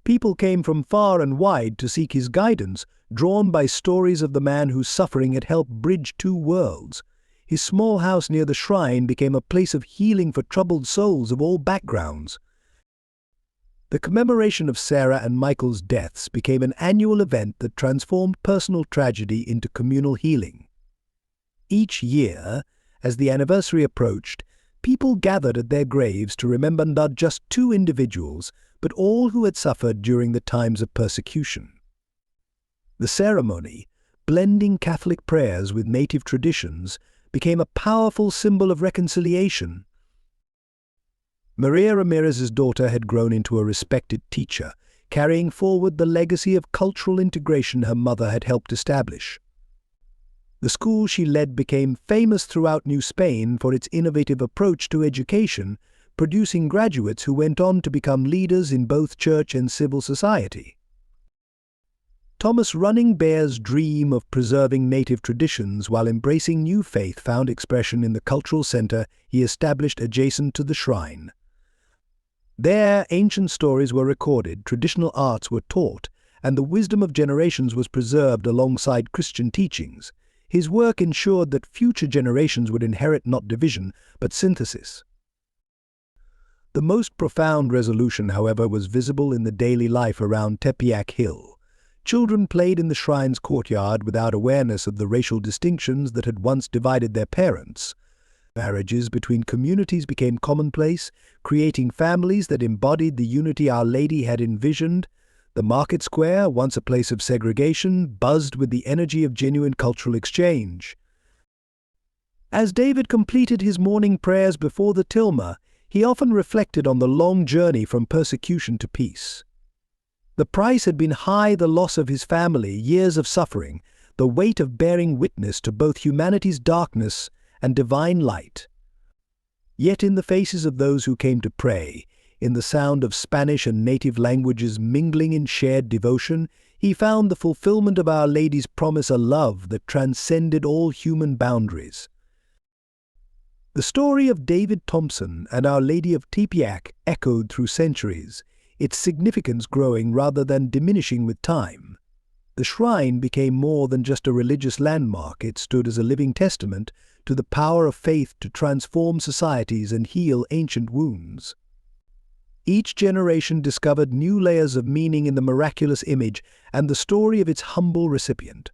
People came from far and wide to seek his guidance, drawn by stories of the man whose suffering had helped bridge two worlds. His small house near the shrine became a place of healing for troubled souls of all backgrounds. The commemoration of Sarah and Michael's deaths became an annual event that transformed personal tragedy into communal healing. Each year, as the anniversary approached, people gathered at their graves to remember not just two individuals, but all who had suffered during the times of persecution. The ceremony, blending Catholic prayers with native traditions, became a powerful symbol of reconciliation. Maria Ramirez's daughter had grown into a respected teacher, carrying forward the legacy of cultural integration her mother had helped establish. The school she led became famous throughout New Spain for its innovative approach to education, producing graduates who went on to become leaders in both church and civil society. Thomas Running Bear's dream of preserving native traditions while embracing new faith found expression in the cultural center he established adjacent to the shrine. There, ancient stories were recorded, traditional arts were taught, and the wisdom of generations was preserved alongside Christian teachings. His work ensured that future generations would inherit not division, but synthesis. The most profound resolution, however, was visible in the daily life around Tepeyac Hill. Children played in the shrine's courtyard without awareness of the racial distinctions that had once divided their parents. Marriages between communities became commonplace, creating families that embodied the unity Our Lady had envisioned. The market square, once a place of segregation, buzzed with the energy of genuine cultural exchange. As David completed his morning prayers before the tilma, he often reflected on the long journey from persecution to peace. The price had been high: the loss of his family, years of suffering, the weight of bearing witness to both humanity's darkness and divine light. Yet in the faces of those who came to pray, in the sound of Spanish and native languages mingling in shared devotion, he found the fulfillment of Our Lady's promise, a love that transcended all human boundaries. The story of David Thompson and Our Lady of Tepeyac echoed through centuries, its significance growing rather than diminishing with time. The shrine became more than just a religious landmark. It stood as a living testament to the power of faith to transform societies and heal ancient wounds. Each generation discovered new layers of meaning in the miraculous image and the story of its humble recipient.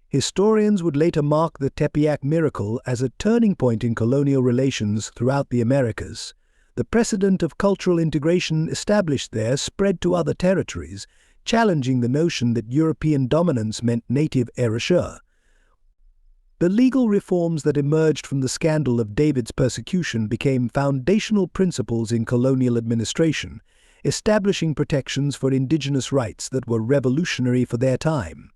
Historians would later mark the Tepeyac miracle as a turning point in colonial relations throughout the Americas. The precedent of cultural integration established there spread to other territories, challenging the notion that European dominance meant native erasure. The legal reforms that emerged from the scandal of David's persecution became foundational principles in colonial administration, establishing protections for indigenous rights that were revolutionary for their time.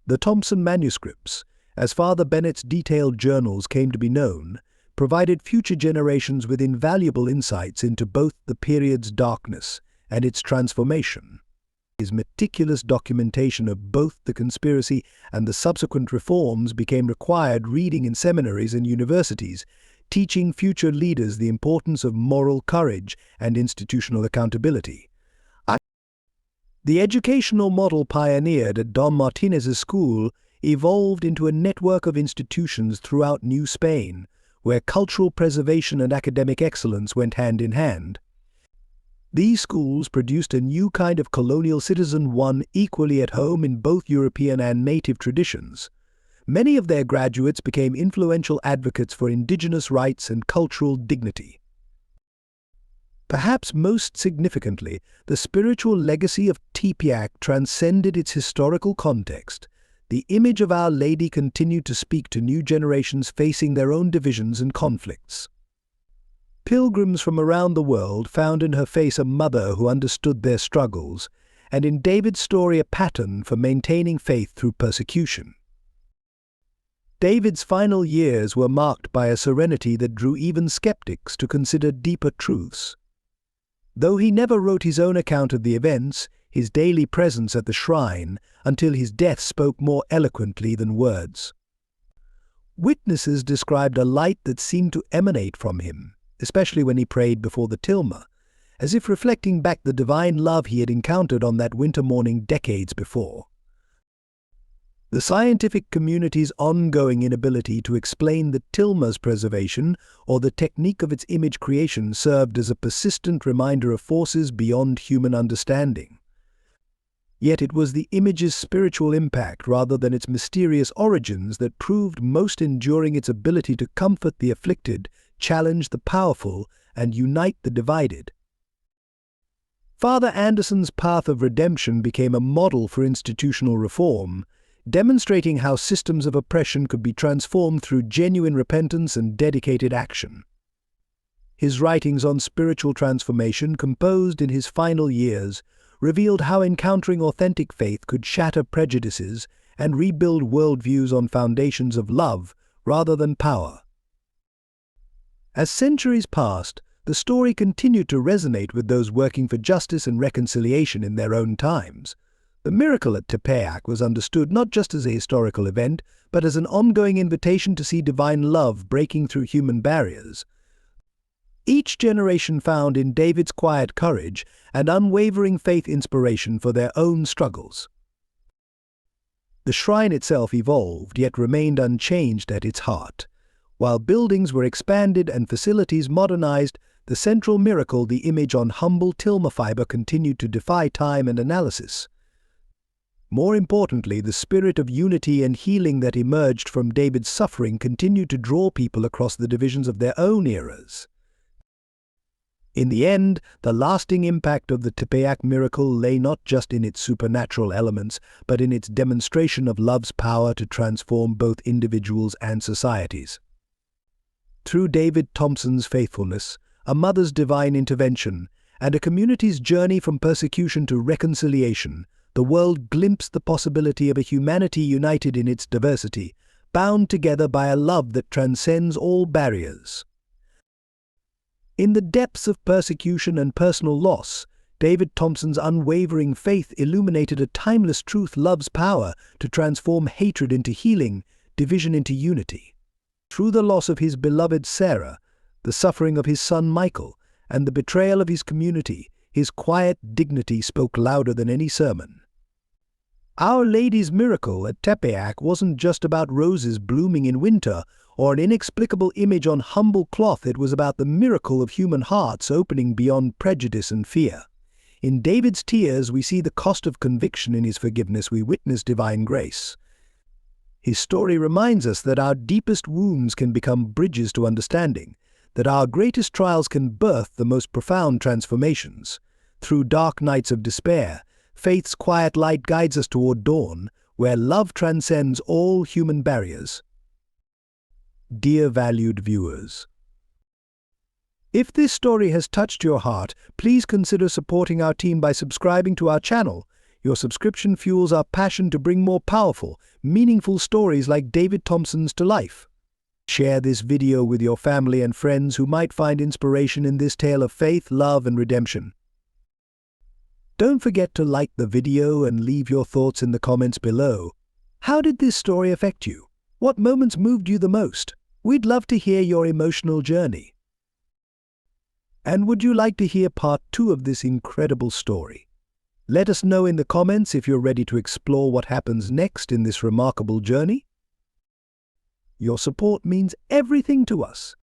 The Thompson manuscripts, as Father Bennett's detailed journals came to be known, provided future generations with invaluable insights into both the period's darkness and its transformation. His meticulous documentation of both the conspiracy and the subsequent reforms became required reading in seminaries and universities, teaching future leaders the importance of moral courage and institutional accountability. The educational model pioneered at Don Martinez's school evolved into a network of institutions throughout New Spain, where cultural preservation and academic excellence went hand in hand. These schools produced a new kind of colonial citizen, one equally at home in both European and native traditions. Many of their graduates became influential advocates for indigenous rights and cultural dignity. Perhaps most significantly, the spiritual legacy of Tepeyac transcended its historical context. The image of Our Lady continued to speak to new generations facing their own divisions and conflicts. Pilgrims from around the world found in her face a mother who understood their struggles, and in David's story a pattern for maintaining faith through persecution. David's final years were marked by a serenity that drew even skeptics to consider deeper truths. Though he never wrote his own account of the events, his daily presence at the shrine until his death spoke more eloquently than words. Witnesses described a light that seemed to emanate from him, especially when he prayed before the tilma, as if reflecting back the divine love he had encountered on that winter morning decades before. The scientific community's ongoing inability to explain the tilma's preservation or the technique of its image creation served as a persistent reminder of forces beyond human understanding. Yet it was the image's spiritual impact rather than its mysterious origins that proved most enduring: its ability to comfort the afflicted, challenge the powerful, and unite the divided. Father Anderson's path of redemption became a model for institutional reform, demonstrating how systems of oppression could be transformed through genuine repentance and dedicated action. His writings on spiritual transformation, composed in his final years, revealed how encountering authentic faith could shatter prejudices and rebuild worldviews on foundations of love rather than power. As centuries passed, the story continued to resonate with those working for justice and reconciliation in their own times. The miracle at Tepeyac was understood not just as a historical event, but as an ongoing invitation to see divine love breaking through human barriers. Each generation found in David's quiet courage and unwavering faith inspiration for their own struggles. The shrine itself evolved, yet remained unchanged at its heart. While buildings were expanded and facilities modernized, the central miracle, the image on humble tilma fiber, continued to defy time and analysis. More importantly, the spirit of unity and healing that emerged from David's suffering continued to draw people across the divisions of their own eras. In the end, the lasting impact of the Tepeyac miracle lay not just in its supernatural elements, but in its demonstration of love's power to transform both individuals and societies. Through David Thompson's faithfulness, a mother's divine intervention, and a community's journey from persecution to reconciliation, the world glimpsed the possibility of a humanity united in its diversity, bound together by a love that transcends all barriers. In the depths of persecution and personal loss, David Thompson's unwavering faith illuminated a timeless truth: love's power to transform hatred into healing, division into unity. Through the loss of his beloved Sarah, the suffering of his son Michael, and the betrayal of his community, his quiet dignity spoke louder than any sermon. Our Lady's miracle at Tepeyac wasn't just about roses blooming in winter or an inexplicable image on humble cloth. It was about the miracle of human hearts opening beyond prejudice and fear. In David's tears, we see the cost of conviction. In his forgiveness, we witness divine grace. His story reminds us that our deepest wounds can become bridges to understanding, that our greatest trials can birth the most profound transformations. Through dark nights of despair, faith's quiet light guides us toward dawn, where love transcends all human barriers. Dear valued viewers, if this story has touched your heart, please consider supporting our team by subscribing to our channel. Your subscription fuels our passion to bring more powerful, meaningful stories like David Thompson's to life. Share this video with your family and friends who might find inspiration in this tale of faith, love, and redemption. Don't forget to like the video and leave your thoughts in the comments below. How did this story affect you? What moments moved you the most? We'd love to hear your emotional journey. And would you like to hear part 2 of this incredible story? Let us know in the comments if you're ready to explore what happens next in this remarkable journey. Your support means everything to us.